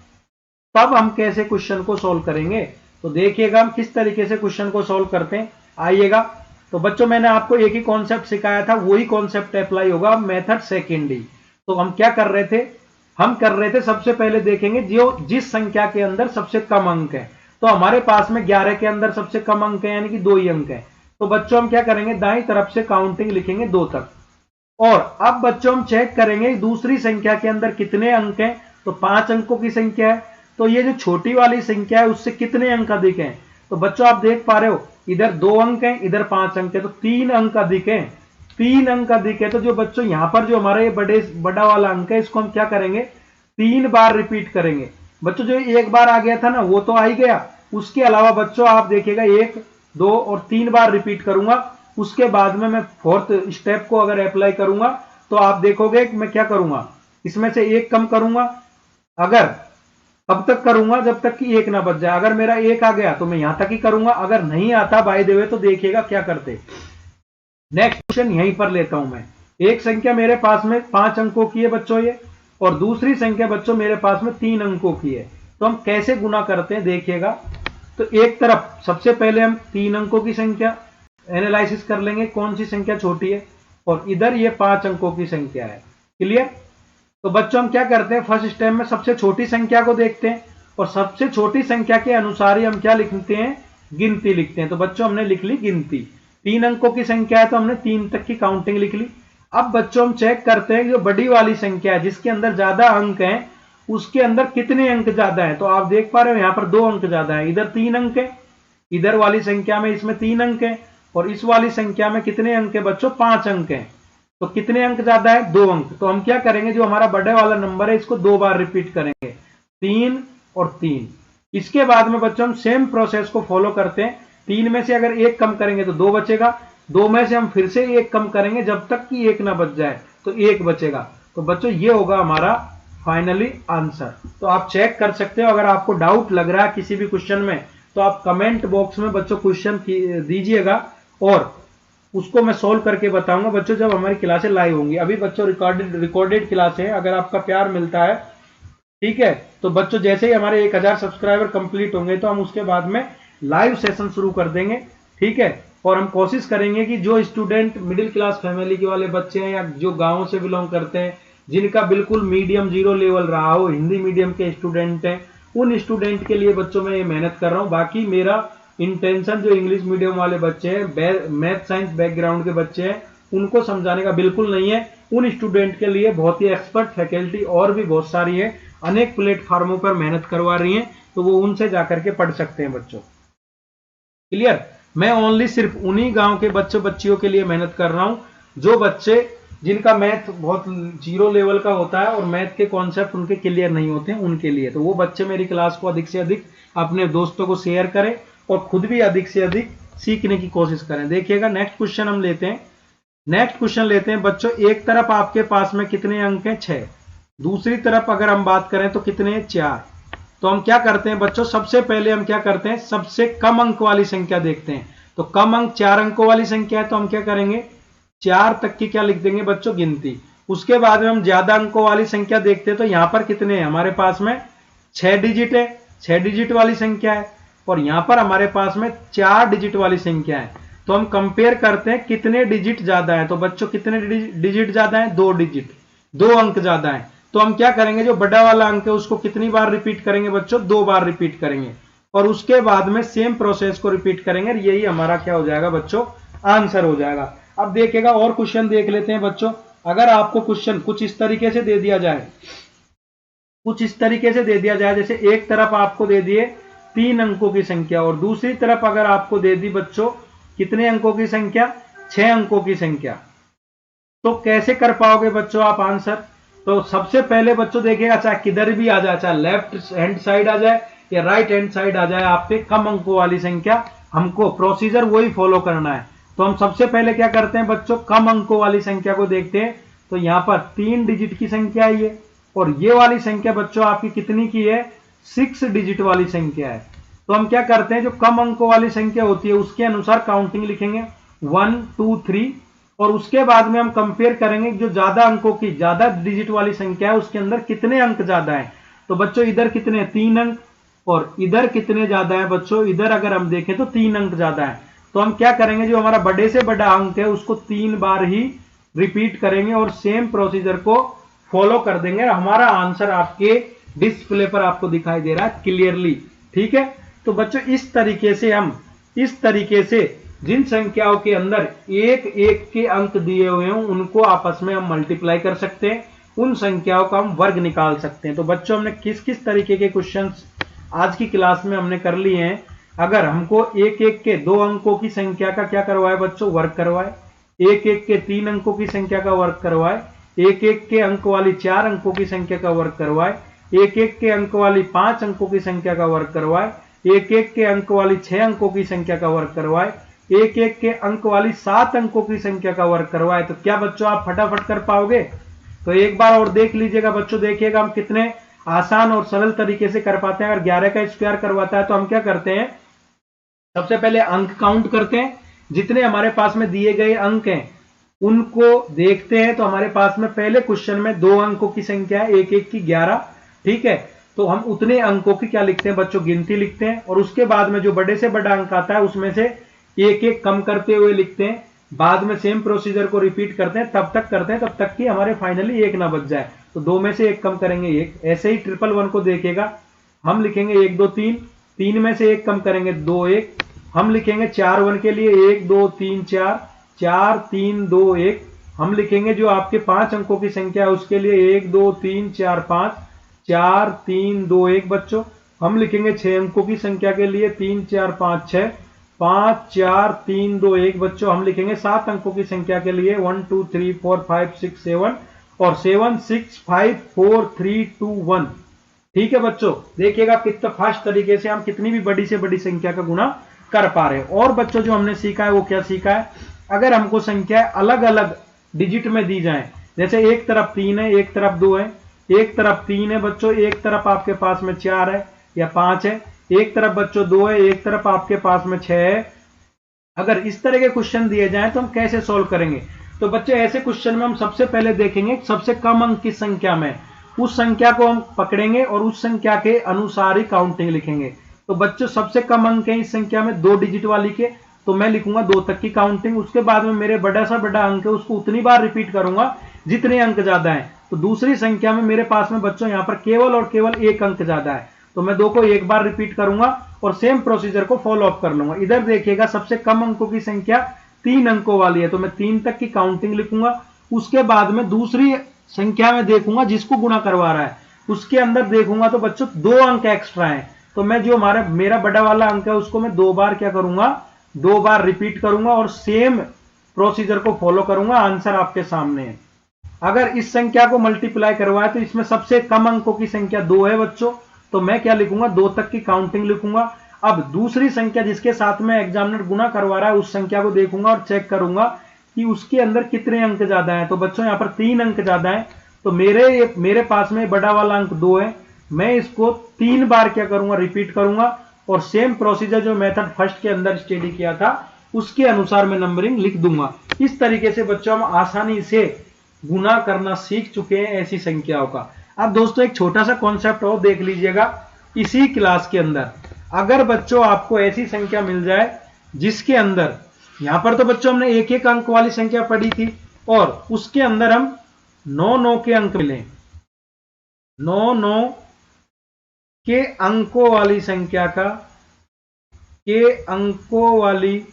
Speaker 1: तब हम कैसे क्वेश्चन को सोल्व करेंगे, तो देखिएगा हम किस तरीके से क्वेश्चन को सोल्व करते हैं। आइएगा, तो बच्चों मैंने आपको एक ही कॉन्सेप्ट सिखाया था, वही कॉन्सेप्ट अप्लाई होगा, मेथड सेकेंड ही। तो हम क्या कर रहे थे, हम कर रहे थे सबसे पहले देखेंगे जो जिस संख्या के अंदर सबसे कम अंक है, तो हमारे पास में 11 के अंदर सबसे कम अंक है, यानी कि 2 ही अंक है। तो बच्चों हम क्या करेंगे, दाईं तरफ से काउंटिंग लिखेंगे 2 तक। और अब बच्चों हम चेक करेंगे दूसरी संख्या के अंदर कितने अंक हैं, तो 5 अंकों की संख्या है, तो ये जो छोटी वाली संख्या है उससे कितने अंक अधिक हैं। तो बच्चों आप देख पा रहे हो, इधर 2 अंक हैं, इधर 5 अंक है, तो 3 अंक अधिक हैं, 3 अंक अधिक है। तो जो बच्चों यहां पर जो हमारा ये बड़ा वाला अंक है, इसको हम क्या करेंगे, 3 बार रिपीट करेंगे। बच्चों जो एक बार आ गया था ना, वो तो आ ही गया, उसके अलावा बच्चों आप देखिएगा 1, 2 और 3 बार रिपीट करूंगा। उसके बाद में मैं फोर्थ स्टेप को अगर अप्लाई करूंगा, तो आप देखोगे कि मैं क्या करूंगा, इसमें से 1 कम करूंगा, अगर तब तक करूंगा जब तक कि 1 ना बच जाए। अगर मेरा 1 आ गया तो मैं यहां तक ही करूंगा, अगर नहीं आता बाय द वे तो देखिएगा क्या करते। नेक्स्ट क्वेश्चन यहीं पर लेता हूं मैं। एक संख्या मेरे पास में 5 अंकों की है बच्चों ये, और दूसरी संख्या बच्चों मेरे पास में 3 अंकों की है। तो हम कैसे गुना करते हैं देखिएगा। तो एक तरफ सबसे पहले हम 3 अंकों की संख्या एनालिसिस कर लेंगे, कौन सी संख्या छोटी है, और इधर ये 5 अंकों की संख्या है। क्लियर। तो बच्चों हम क्या करते हैं, फर्स्ट स्टेप में सबसे छोटी संख्या को देखते हैं, और सबसे छोटी संख्या के अनुसार ही हम क्या लिखते हैं, गिनती लिखते हैं। तो बच्चों हमने लिख ली गिनती, 3 अंकों की संख्या है तो हमने 3 तक की काउंटिंग लिख ली। अब बच्चों हम चेक करते हैं जो बड़ी वाली संख्या है जिसके अंदर ज्यादा अंक हैं, उसके अंदर कितने अंक ज्यादा है। तो आप देख पा रहे हो यहाँ पर 2 अंक ज्यादा है, इधर 3 अंक है, इधर वाली संख्या में इसमें 3 अंक है, और इस वाली संख्या में कितने अंक है बच्चों, 5 अंक है। तो कितने अंक ज्यादा है, 2 अंक। तो हम क्या करेंगे, जो हमारा बड़े वाला नंबर है इसको 2 बार रिपीट करेंगे, 3 और 3। इसके बाद में बच्चों हम सेम प्रोसेस को फॉलो करते हैं, 3 में से अगर 1 कम करेंगे तो 2 बचेगा, 2 में से हम फिर से 1 कम करेंगे जब तक कि 1 ना बच जाए, तो 1 बचेगा। तो बच्चों ये होगा हमारा फाइनली आंसर। तो आप चेक कर सकते हो, अगर आपको डाउट लग रहा है किसी भी क्वेश्चन में तो आप कमेंट बॉक्स में बच्चों क्वेश्चन दीजिएगा, और उसको मैं सोल्व करके बताऊंगा बच्चों जब हमारी क्लासें लाइव होंगी। अभी बच्चों रिकॉर्डेड क्लास है, अगर आपका प्यार मिलता है, ठीक है, तो बच्चों जैसे ही हमारे 1000 सब्सक्राइबर कंप्लीट होंगे तो हम उसके बाद में लाइव सेशन शुरू कर देंगे, ठीक है। और हम कोशिश करेंगे कि जो स्टूडेंट मिडिल क्लास फैमिली के वाले बच्चे हैं, या जो गाँव से बिलोंग करते हैं, जिनका बिल्कुल मीडियम 0 लेवल रहा हो, हिंदी मीडियम के स्टूडेंट हैं, उन स्टूडेंट के लिए बच्चों में ये मेहनत कर रहा हूँ। बाकी मेरा इंटेंशन जो इंग्लिश मीडियम वाले बच्चे हैं, मैथ साइंस बैकग्राउंड के बच्चे हैं, उनको समझाने का बिल्कुल नहीं है। उन स्टूडेंट के लिए बहुत ही एक्सपर्ट फैकल्टी और भी बहुत सारी है, अनेक प्लेटफॉर्मों पर मेहनत करवा रही हैं, तो वो उनसे जाकर के पढ़ सकते हैं बच्चों। क्लियर। मैं ओनली सिर्फ उन्हीं गांव के बच्चों बच्चियों के लिए मेहनत कर रहा हूं, जो बच्चे जिनका मैथ बहुत 0 लेवल का होता है और मैथ के कॉन्सेप्ट उनके क्लियर नहीं होते हैं, उनके लिए। तो वो बच्चे मेरी क्लास को अधिक से अधिक अपने दोस्तों को शेयर करें, और खुद भी अधिक से अधिक सीखने की कोशिश करें। देखिएगा नेक्स्ट क्वेश्चन हम लेते हैं। नेक्स्ट क्वेश्चन लेते हैं बच्चों, एक तरफ आपके पास में कितने अंक हैं, 6, दूसरी तरफ अगर हम बात करें तो कितने हैं, 4। तो हम क्या करते हैं बच्चों, सबसे पहले हम क्या करते हैं, सबसे कम अंक वाली संख्या देखते हैं। तो कम अंक 4 अंकों वाली संख्या है, तो हम क्या करेंगे, 4 तक की क्या लिख देंगे बच्चों, गिनती। उसके बाद में हम ज्यादा अंकों वाली संख्या देखते हैं तो यहाँ पर कितने हैं हमारे पास में 6 डिजिट है, 6 डिजिट वाली संख्या है, और यहाँ पर हमारे पास में 4 डिजिट वाली संख्या है। तो हम कंपेयर करते हैं कितने डिजिट ज्यादा है। तो बच्चों कितने डिजिट ज्यादा है, 2 डिजिट, 2 अंक ज्यादा है। तो हम क्या करेंगे, जो बड़ा वाला अंक है उसको कितनी बार रिपीट करेंगे बच्चों, 2 बार रिपीट करेंगे, और उसके बाद में सेम प्रोसेस को रिपीट करेंगे। यही हमारा क्या हो जाएगा बच्चों, आंसर हो जाएगा। अब देखिएगा और क्वेश्चन देख लेते हैं बच्चों। अगर आपको क्वेश्चन कुछ इस तरीके से दे दिया जाए, कुछ इस तरीके से दे दिया जाए, जैसे एक तरफ आपको दे दिए 3 अंकों की संख्या और दूसरी तरफ अगर आपको दे दी बच्चों कितने अंकों की संख्या, 6 अंकों की संख्या, तो कैसे कर पाओगे बच्चों आप आंसर। तो सबसे पहले बच्चों देखिएगा, चाहे किधर भी आ जाए, चाहे लेफ्ट हैंड साइड आ जाए या राइट हैंड साइड आ जाए, आप पे कम अंकों वाली संख्या, हमको प्रोसीजर वही फॉलो करना है। तो हम सबसे पहले क्या करते हैं बच्चों, कम अंकों वाली संख्या को देखते हैं। तो यहाँ पर 3 डिजिट की संख्या है ये, और ये वाली संख्या बच्चों आपकी कितनी की है, 6 डिजिट वाली संख्या है। तो हम क्या करते हैं, जो कम अंकों वाली संख्या होती है उसके अनुसार काउंटिंग लिखेंगे 1 2 3, और उसके बाद में हम कंपेयर करेंगे जो ज्यादा अंकों की, ज्यादा डिजिट वाली संख्या है उसके अंदर कितने अंक ज्यादा है। तो बच्चों इधर कितने, 3 अंक, और इधर कितने ज्यादा है बच्चों, इधर अगर हम देखें तो 3 अंक ज्यादा है। तो हम क्या करेंगे, जो हमारा बड़े से बड़ा अंक है उसको 3 बार ही रिपीट करेंगे और सेम प्रोसीजर को फॉलो कर देंगे। हमारा आंसर आपके डिस्प्ले पर आपको दिखाई दे रहा है क्लियरली, ठीक है। तो बच्चों इस तरीके से हम, इस तरीके से जिन संख्याओं के अंदर एक एक के अंक दिए हुए हैं उनको आपस में हम मल्टीप्लाई कर सकते हैं, उन संख्याओं का हम वर्ग निकाल सकते हैं। तो बच्चों हमने किस किस तरीके के क्वेश्चंस आज की क्लास में हमने कर लिए हैं। अगर हमको एक एक के 2 अंकों की संख्या का क्या करवाए बच्चों, वर्ग करवाए, एक एक के 3 अंकों की संख्या का वर्ग करवाए, एक एक के अंक वाली 4 अंकों की संख्या का वर्ग करवाए, एक एक के अंक वाली 5 अंकों की संख्या का वर्ग करवाए, एक एक के अंक वाली 6 अंकों की संख्या का वर्ग करवाए, एक एक के अंक वाली 7 अंकों की संख्या का वर्ग करवाए। तो क्या बच्चों आप फटाफट कर पाओगे। तो एक बार और देख लीजिएगा बच्चों, देखिएगा हम कितने आसान और सरल तरीके से कर पाते हैं। अगर 11 का स्क्वायर करवाता है तो हम क्या करते हैं, सबसे पहले अंक काउंट करते हैं, जितने हमारे पास में दिए गए अंक हैं उनको देखते हैं। तो हमारे पास में पहले क्वेश्चन में 2 अंकों की संख्या है, एक एक की 11, ठीक है। तो हम उतने अंकों की क्या लिखते हैं बच्चों, गिनती लिखते हैं, और उसके बाद में जो बड़े से बड़ा अंक आता है उसमें से एक एक कम करते हुए लिखते हैं। बाद में सेम प्रोसीजर को रिपीट करते हैं, तब तक करते हैं तब तक कि हमारे फाइनली 1 ना बच जाए। तो 2 में से 1 कम करेंगे 1। ऐसे ही 111 को देखेगा, हम लिखेंगे 1 2 3, 3 में से 1 कम करेंगे 2 1, हम लिखेंगे 4 1 के लिए 1 2 3 4, 4 3 2 1, हम लिखेंगे जो आपके 5 अंकों की संख्या है उसके लिए 1 2 3 4 5, 4 3 2 1 बच्चों। हम लिखेंगे 6 अंकों की संख्या के लिए 3 4 5 6, 5 4 3 2 1 बच्चों। हम लिखेंगे 7 अंकों की संख्या के लिए 1 2 3 4 5 6 7, और 7 6 5 4 3 2 1, ठीक है बच्चों। देखिएगा कितना फास्ट तरीके से हम कितनी भी बड़ी से बड़ी संख्या का गुणा कर पा रहे हैं। और बच्चों जो हमने सीखा है वो क्या सीखा है, अगर हमको संख्या अलग अलग डिजिट में दी जाए, जैसे एक तरफ 3 है एक तरफ 2 है, एक तरफ 3 है बच्चों, एक तरफ आपके पास में 4 है या 5 है, एक तरफ बच्चों 2 है, एक तरफ आपके पास में 6 है। अगर इस तरह के क्वेश्चन दिए जाएं तो हम कैसे सोल्व करेंगे। तो बच्चे ऐसे क्वेश्चन में हम सबसे पहले देखेंगे सबसे कम अंक की संख्या में, उस संख्या को हम पकड़ेंगे और उस संख्या के अनुसार ही काउंटिंग लिखेंगे। तो बच्चों सबसे कम अंक है इस संख्या में 2 डिजिट वाली के, तो मैं लिखूंगा 2 तक की काउंटिंग। उसके बाद में मेरे बड़ा सा बड़ा अंक है उसको उतनी बार रिपीट करूंगा जितने अंक ज्यादा है। तो दूसरी संख्या में मेरे पास में बच्चों यहाँ पर केवल और केवल 1 अंक ज्यादा है, तो मैं 2 को 1 बार रिपीट करूंगा और सेम प्रोसीजर को फॉलो अप कर लूंगा। इधर देखिएगा सबसे कम अंकों की संख्या 3 अंकों वाली है, तो मैं 3 तक की काउंटिंग लिखूंगा। उसके बाद में दूसरी संख्या में देखूंगा जिसको गुणा करवा रहा है, उसके अंदर देखूंगा तो बच्चों 2 अंक एक्स्ट्रा है, तो मैं जो मेरा बड़ा वाला अंक है उसको मैं 2 बार क्या करूंगा, 2 बार रिपीट करूंगा और सेम प्रोसीजर को फॉलो करूंगा। आंसर आपके सामने है। अगर इस संख्या को मल्टीप्लाई करवाए तो इसमें सबसे कम अंकों की संख्या 2 है बच्चों, तो मैं क्या लिखूंगा, 2 तक की काउंटिंग लिखूंगा। अब दूसरी संख्या जिसके साथ में एग्जामिनर गुणा करवा रहा है उस संख्या को देखूंगा और चेक करूंगा कि उसके अंदर कितने अंक ज्यादा है। तो बच्चों यहाँ पर 3 अंक ज्यादा है, तो मेरे पास में बड़ा वाला अंक 2 है, मैं इसको 3 बार क्या करूंगा, रिपीट करूंगा और सेम प्रोसीजर जो मेथड फर्स्ट के अंदर स्टडी किया था उसके अनुसार मैं नंबरिंग लिख दूंगा। इस तरीके से बच्चों हम आसानी से गुना करना सीख चुके हैं ऐसी संख्याओं का। अब दोस्तों एक छोटा सा कॉन्सेप्ट और देख लीजिएगा इसी क्लास के अंदर। अगर बच्चों आपको ऐसी संख्या मिल जाए जिसके अंदर, यहां पर तो बच्चों हमने एक एक अंक वाली संख्या पढ़ी थी, और उसके अंदर हम 9 के अंक मिले, 9 के अंकों वाली संख्या का, के अंकों वाली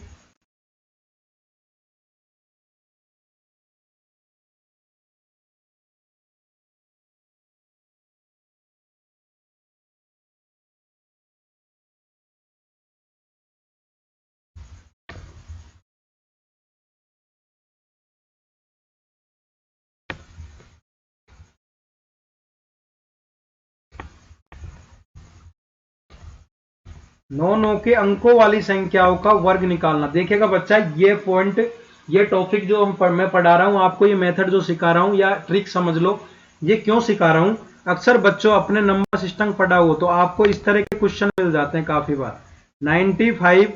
Speaker 1: 9 के अंकों वाली संख्याओं का वर्ग निकालना। देखिएगा बच्चा, ये पॉइंट, ये टॉपिक जो मैं पढ़ा रहा हूं आपको, ये मेथड जो सिखा रहा हूं या ट्रिक समझ लो, ये क्यों सिखा रहा हूं। अक्सर बच्चों अपने नंबर सिस्टम पढ़ा हो तो आपको इस तरह के क्वेश्चन मिल जाते हैं काफी बार। 95,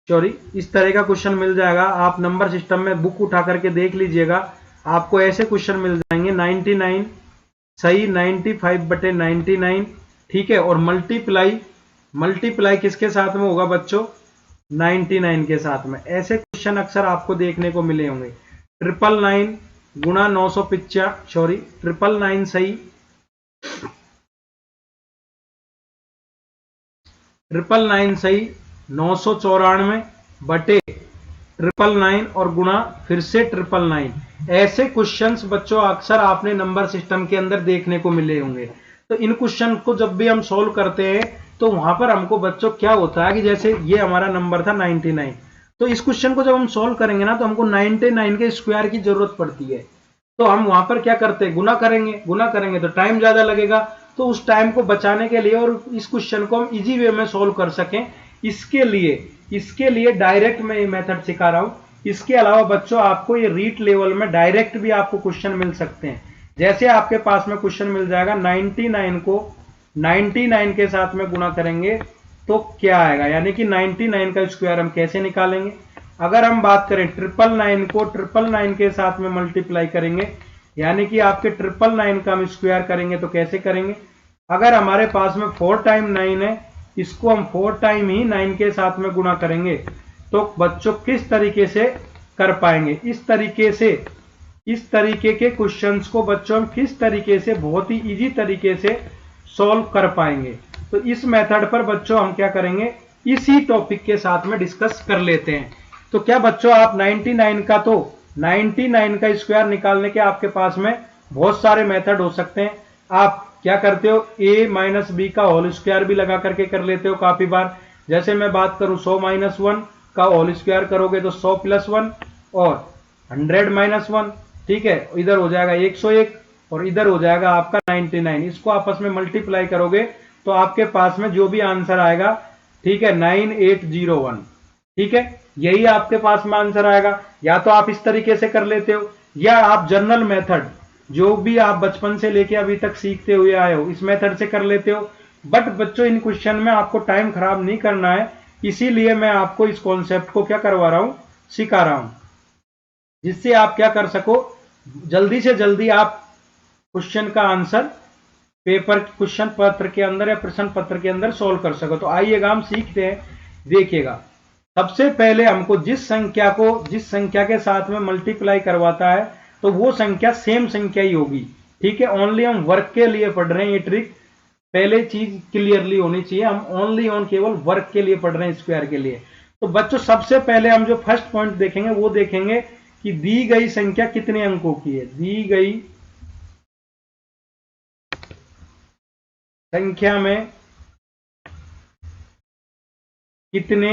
Speaker 1: सॉरी, इस तरह का क्वेश्चन मिल जाएगा। आप नंबर सिस्टम में बुक उठा करके देख लीजिएगा, आपको ऐसे क्वेश्चन मिल जाएंगे। 99 सही, 95/99, ठीक है, और मल्टीप्लाई, मल्टीप्लाई किसके साथ में होगा बच्चों, 99 के साथ में। ऐसे क्वेश्चन अक्सर आपको देखने को मिले होंगे। 999 गुणा 995, सॉरी 999 सही, 999 सही, 994 बटे 999 और गुणा फिर से 999। ऐसे क्वेश्चंस बच्चों अक्सर आपने नंबर सिस्टम के अंदर देखने को मिले होंगे। तो इन क्वेश्चन को जब भी हम सोल्व करते हैं तो वहां पर हमको बच्चों क्या होता है कि जैसे ये हमारा नंबर था 99, तो इस क्वेश्चन को जब हम सोल्व करेंगे ना तो हमको 99 के स्क्वायर की जरूरत पड़ती है। तो हम वहां पर क्या करते हैं, गुना करेंगे, गुना करेंगे तो टाइम ज्यादा लगेगा। तो उस टाइम को बचाने के लिए और इस क्वेश्चन को हम इजी वे में सोल्व कर सकें, इसके लिए डायरेक्ट मैं ये मेथड सिखा रहा हूं। इसके अलावा बच्चों आपको ये रीट लेवल में डायरेक्ट भी आपको क्वेश्चन मिल सकते हैं। जैसे आपके पास में क्वेश्चन मिल जाएगा 99 को 99 के साथ में गुना करेंगे तो क्या आएगा, यानी कि 99 का स्क्वायर हम कैसे निकालेंगे। अगर हम बात करें 999 को 999 के साथ में मल्टीप्लाई करेंगे, यानी कि आपके 999 का हम स्क्वायर करेंगे तो कैसे करेंगे। अगर हमारे पास में 4 टाइम 9 है, इसको हम 4 टाइम ही 9 के साथ में गुणा करेंगे तो बच्चों किस तरीके से कर पाएंगे। इस तरीके के क्वेश्चंस को बच्चों हम किस तरीके से बहुत ही इजी तरीके से सॉल्व कर पाएंगे। तो इस मेथड पर बच्चों हम क्या करेंगे, इसी टॉपिक के साथ में डिस्कस कर लेते हैं। तो क्या बच्चों आप 99 का, तो 99 का स्क्वायर निकालने के आपके पास में बहुत सारे मेथड हो सकते हैं। आप क्या करते हो, a माइनस बी का होल स्क्वायर भी लगा करके कर लेते हो काफी बार। जैसे मैं बात करूं 100-1 का होल स्क्वायर करोगे तो 100 + 1 और 100 - 1, ठीक है, इधर हो जाएगा 101 और इधर हो जाएगा आपका 99। इसको आपस में मल्टीप्लाई करोगे तो आपके पास में जो भी आंसर आएगा, ठीक है, 9801, ठीक है, यही आपके पास में आंसर आएगा। या तो आप इस तरीके से कर लेते हो, या आप जनरल मेथड जो भी आप बचपन से लेके अभी तक सीखते हुए आए हो इस मेथड से कर लेते हो। बट बच्चों इन क्वेश्चन में आपको टाइम खराब नहीं करना है, इसीलिए मैं आपको इस कॉन्सेप्ट को क्या करवा रहा हूं, सिखा रहा हूं, जिससे आप क्या कर सको, जल्दी से जल्दी आप क्वेश्चन का आंसर पेपर क्वेश्चन पत्र के अंदर या प्रश्न पत्र के अंदर सोल्व कर सको। तो आइएगा हम सीखते हैं। देखिएगा, सबसे पहले हमको जिस संख्या के साथ में मल्टीप्लाई करवाता है तो वो संख्या सेम संख्या ही होगी, ठीक है। ओनली हम वर्क के लिए पढ़ रहे हैं, ये ट्रिक पहले चीज क्लियरली होनी चाहिए। हम ओनली ऑन केवल वर्क के लिए पढ़ रहे हैं, स्क्वायर के लिए। तो बच्चों सबसे पहले हम जो फर्स्ट पॉइंट देखेंगे वो देखेंगे कि दी गई संख्या कितने अंकों की है। दी गई संख्या में कितने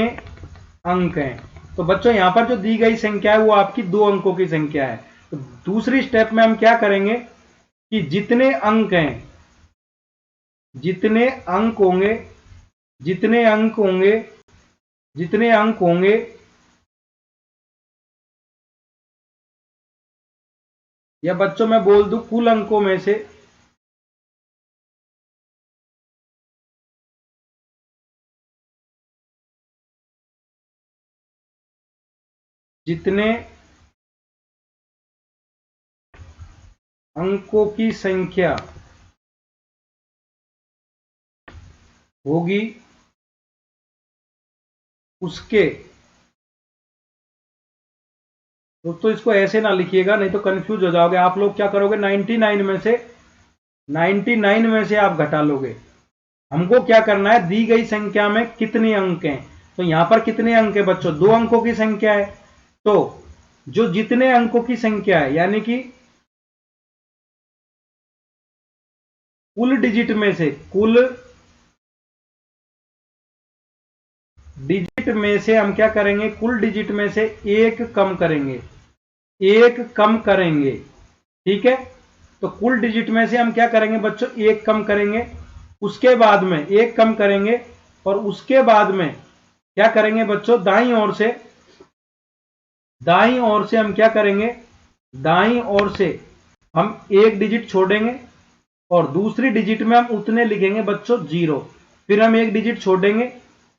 Speaker 1: अंक हैं। तो बच्चों यहां पर जो दी गई संख्या है वो आपकी 2 अंकों की संख्या है। तो दूसरी स्टेप में हम क्या करेंगे कि जितने अंक हैं, जितने अंक होंगे, जितने अंक होंगे, जितने अंक होंगे, या बच्चों मैं बोल दूं कुल अंकों में से जितने अंकों की संख्या होगी उसके, दोस्तों इसको ऐसे ना लिखिएगा नहीं तो कंफ्यूज हो जाओगे आप लोग। क्या करोगे, 99 में से आप घटा लोगे। हमको क्या करना है, दी गई संख्या में कितने अंक हैं। तो यहां पर कितने अंक है बच्चों, 2 अंकों की संख्या है। तो जो जितने अंकों की संख्या है यानी कि कुल डिजिट में से, कुल डिजिट में से हम क्या करेंगे, कुल डिजिट में से एक कम करेंगे, एक कम करेंगे। ठीक है, तो कुल डिजिट में से हम क्या करेंगे बच्चों, एक कम करेंगे। उसके बाद में एक कम करेंगे और उसके बाद में क्या करेंगे बच्चों, दाईं ओर से हम क्या करेंगे, दाईं ओर से हम एक डिजिट छोड़ेंगे और दूसरी डिजिट में हम उतने लिखेंगे बच्चों 0। फिर हम एक डिजिट छोड़ेंगे,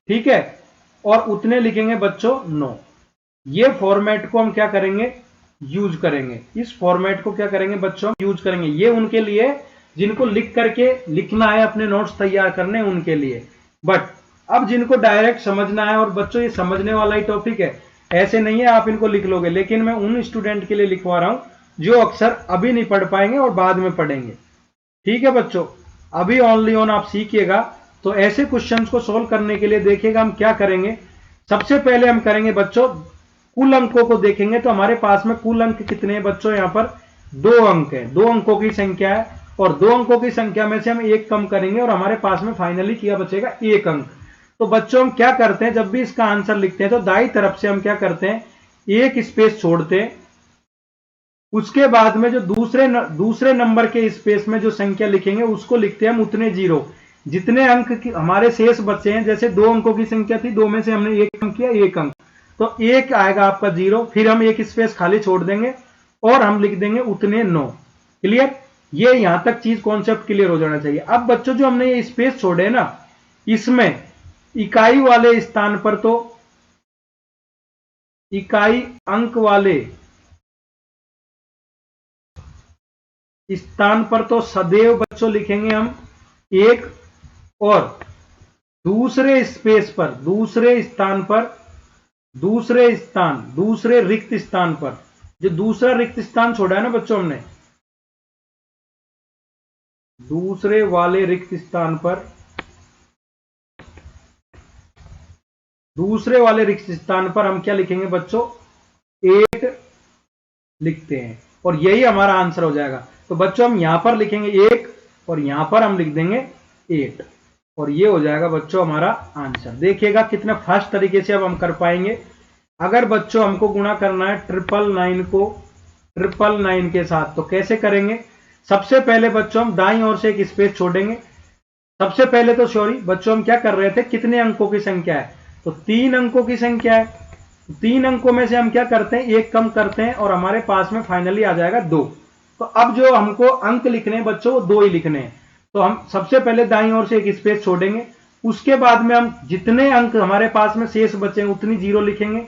Speaker 1: ठीक है, और उतने लिखेंगे बच्चों 9। ये फॉर्मेट को हम क्या करेंगे, यूज करेंगे। इस फॉर्मेट को क्या करेंगे बच्चों, यूज करेंगे। ये उनके लिए जिनको लिख करके लिखना है, अपने नोट्स तैयार करने उनके लिए। बट अब जिनको डायरेक्ट समझना है, और बच्चों ये समझने वाला ही टॉपिक है, ऐसे नहीं है आप इनको लिख लोगे, लेकिन मैं उन स्टूडेंट के लिए लिखवा रहा हूं जो अक्सर अभी नहीं पढ़ पाएंगे और बाद में पढ़ेंगे। ठीक है बच्चों, अभी ओनली ऑन आप सीखिएगा। तो ऐसे क्वेश्चंस को सोल्व करने के लिए देखिएगा हम क्या करेंगे। सबसे पहले हम करेंगे बच्चों, कुल अंकों को देखेंगे। तो हमारे पास में कुल अंक कितने हैं बच्चों, यहां पर 2 अंक है, 2 अंकों की संख्या है, और 2 अंकों की संख्या में से हम एक कम करेंगे और हमारे पास में फाइनली क्या बचेगा, 1 अंक। तो बच्चों हम क्या करते हैं, जब भी इसका आंसर लिखते हैं तो दाईं तरफ से हम क्या करते हैं, एक स्पेस छोड़ते हैं। उसके बाद में जो दूसरे नंबर के स्पेस में जो संख्या लिखेंगे उसको लिखते हैं हम उतने 0। जितने अंक हमारे शेष बचे हैं, जैसे 2 अंकों की संख्या थी, 2 में से हमने 1 कम किया, 1 अंक, तो 1 आएगा आपका 0। फिर हम एक स्पेस खाली छोड़ देंगे और हम लिख देंगे उतने 9। क्लियर, ये यहां तक चीज कॉन्सेप्ट क्लियर हो जाना चाहिए। अब बच्चों जो हमने ये स्पेस छोड़े ना, इसमें इकाई वाले स्थान पर, तो इकाई अंक वाले स्थान पर तो सदैव बच्चों लिखेंगे हम 1, और दूसरे स्पेस पर, दूसरे रिक्त स्थान पर, जो दूसरा रिक्त स्थान छोड़ा है ना बच्चों हमने, दूसरे वाले रिक्त स्थान पर, दूसरे वाले रिक्त स्थान पर हम क्या लिखेंगे बच्चों, 8 लिखते हैं, और यही हमारा आंसर हो जाएगा। तो बच्चों हम यहां पर लिखेंगे 1 और यहां पर हम लिख देंगे 8, और ये हो जाएगा बच्चों हमारा आंसर। देखिएगा कितने फास्ट तरीके से अब हम कर पाएंगे। अगर बच्चों हमको गुणा करना है 999 को 999 के साथ, तो कैसे करेंगे। सबसे पहले बच्चों हम दाईं ओर से एक स्पेस छोड़ेंगे। सबसे पहले तो सॉरी बच्चों, हम क्या कर रहे थे, कितने अंकों की संख्या है, तो 3 अंकों की संख्या है। 3 अंकों में से हम क्या करते हैं, एक कम करते हैं और हमारे पास में फाइनली आ जाएगा 2। तो अब जो हमको अंक लिखने हैं बच्चों, वो 2 ही लिखने हैं। तो हम सबसे पहले दाईं ओर से एक स्पेस छोड़ेंगे। उसके बाद में हम जितने अंक हमारे पास में शेष बचे हैं उतनी 0 लिखेंगे।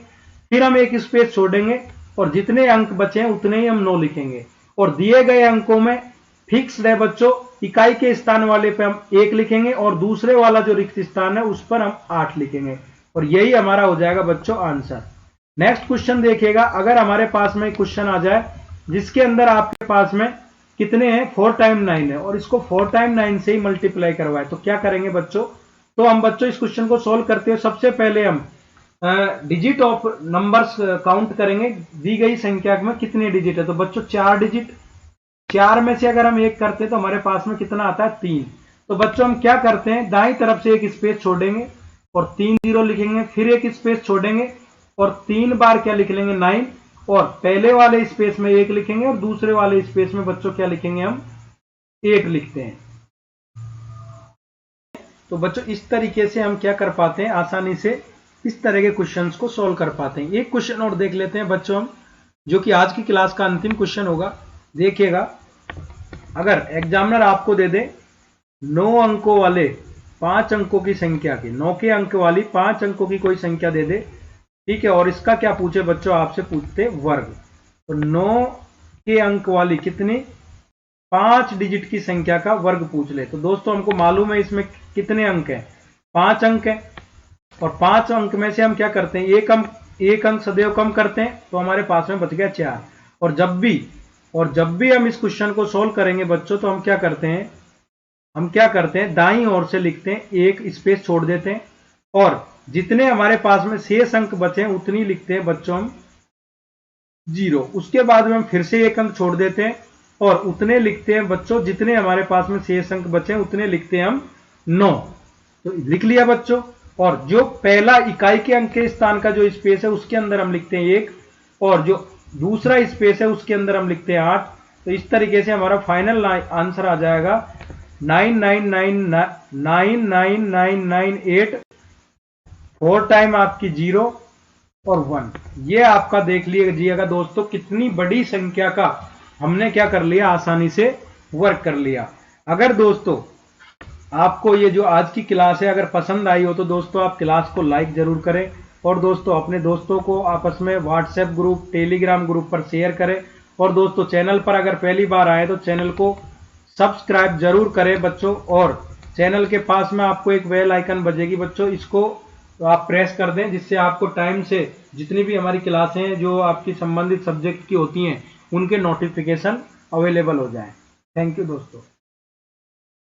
Speaker 1: फिर हम एक स्पेस छोड़ेंगे और जितने अंक बचे हैं उतने ही हम 9 लिखेंगे। और दिए गए अंकों में फिक्स्ड है बच्चों, इकाई के स्थान वाले पे हम 1 लिखेंगे और दूसरे वाला जो रिक्त स्थान है उस पर हम 8 लिखेंगे, और यही हमारा हो जाएगा बच्चों आंसर। नेक्स्ट क्वेश्चन देखिएगा। अगर हमारे पास में क्वेश्चन आ जाए जिसके अंदर आपके पास में कितने हैं, 4 टाइम 9 है, और इसको 4 टाइम 9 से ही मल्टीप्लाई करवाए, तो क्या करेंगे बच्चों। तो हम बच्चों इस क्वेश्चन को सोल्व करते हुए सबसे पहले हम डिजिट ऑफ नंबर्स काउंट करेंगे। दी गई संख्या में कितने डिजिट है, तो बच्चों 4 डिजिट। 4 में से अगर हम 1 करते हैं तो हमारे पास में कितना आता है, 3। तो बच्चों हम क्या करते हैं, दाईं तरफ से एक स्पेस छोड़ेंगे और 3 0 लिखेंगे। फिर एक स्पेस छोड़ेंगे और 3 बार क्या लिख लेंगे, 9, और पहले वाले स्पेस में 1 लिखेंगे और दूसरे वाले स्पेस में बच्चों क्या लिखेंगे, हम 8 लिखते हैं। तो बच्चों इस तरीके से हम क्या कर पाते हैं, आसानी से इस तरह के क्वेश्चंस को सॉल्व कर पाते हैं। एक क्वेश्चन और देख लेते हैं बच्चों हम, जो कि आज की क्लास का अंतिम क्वेश्चन होगा। देखिएगा, अगर एग्जामिनर आपको दे दे 9 अंकों वाले 5 अंकों की संख्या की, 9 के अंक वाली 5 अंकों की कोई संख्या दे दे, ठीक है, और इसका क्या पूछे बच्चों, आपसे पूछते वर्ग। तो 9 के अंक वाली कितनी, 5 डिजिट की संख्या का वर्ग पूछ ले। तो दोस्तों हमको मालूम है इसमें कितने अंक हैं, 5 अंक हैं, और 5 अंक में से हम क्या करते हैं, एक अंक सदैव कम करते हैं, तो हमारे पास में बच गया 4। और जब भी हम इस क्वेश्चन को सोल्व करेंगे बच्चों, तो हम क्या करते हैं, दाईं ओर से लिखते हैं, एक स्पेस छोड़ देते हैं, और जितने हमारे पास में शेष अंक बचे उतनी लिखते हैं बच्चों हम 0। उसके बाद में हम फिर से एक अंक छोड़ देते हैं और उतने लिखते हैं बच्चों, जितने हमारे पास में शेष अंक बचे उतने लिखते हैं हम 9। तो लिख लिया बच्चों। और जो पहला इकाई के अंक के स्थान का जो स्पेस है उसके अंदर हम लिखते हैं 1, और जो दूसरा स्पेस है उसके अंदर हम लिखते हैं 8। तो इस तरीके से हमारा फाइनल आंसर आ जाएगा 99998। 4 टाइम आपकी 0 और 1। ये आपका देख लीजिएगा दोस्तों, कितनी बड़ी संख्या का हमने क्या कर लिया, आसानी से वर्क कर लिया। अगर दोस्तों आपको ये जो आज की क्लास है अगर पसंद आई हो तो दोस्तों आप क्लास को लाइक जरूर करें, और दोस्तों अपने दोस्तों को आपस में व्हाट्सएप ग्रुप, टेलीग्राम ग्रुप पर शेयर करें। और दोस्तों चैनल पर अगर पहली बार आए तो चैनल को सब्सक्राइब जरूर करें बच्चों, और चैनल के पास में आपको एक बेल आइकन बजेगी बच्चों, इसको तो आप प्रेस कर दें, जिससे आपको टाइम से जितनी भी हमारी क्लासें हैं जो आपकी संबंधित सब्जेक्ट की होती हैं उनके नोटिफिकेशन अवेलेबल हो जाएं। थैंक यू दोस्तों।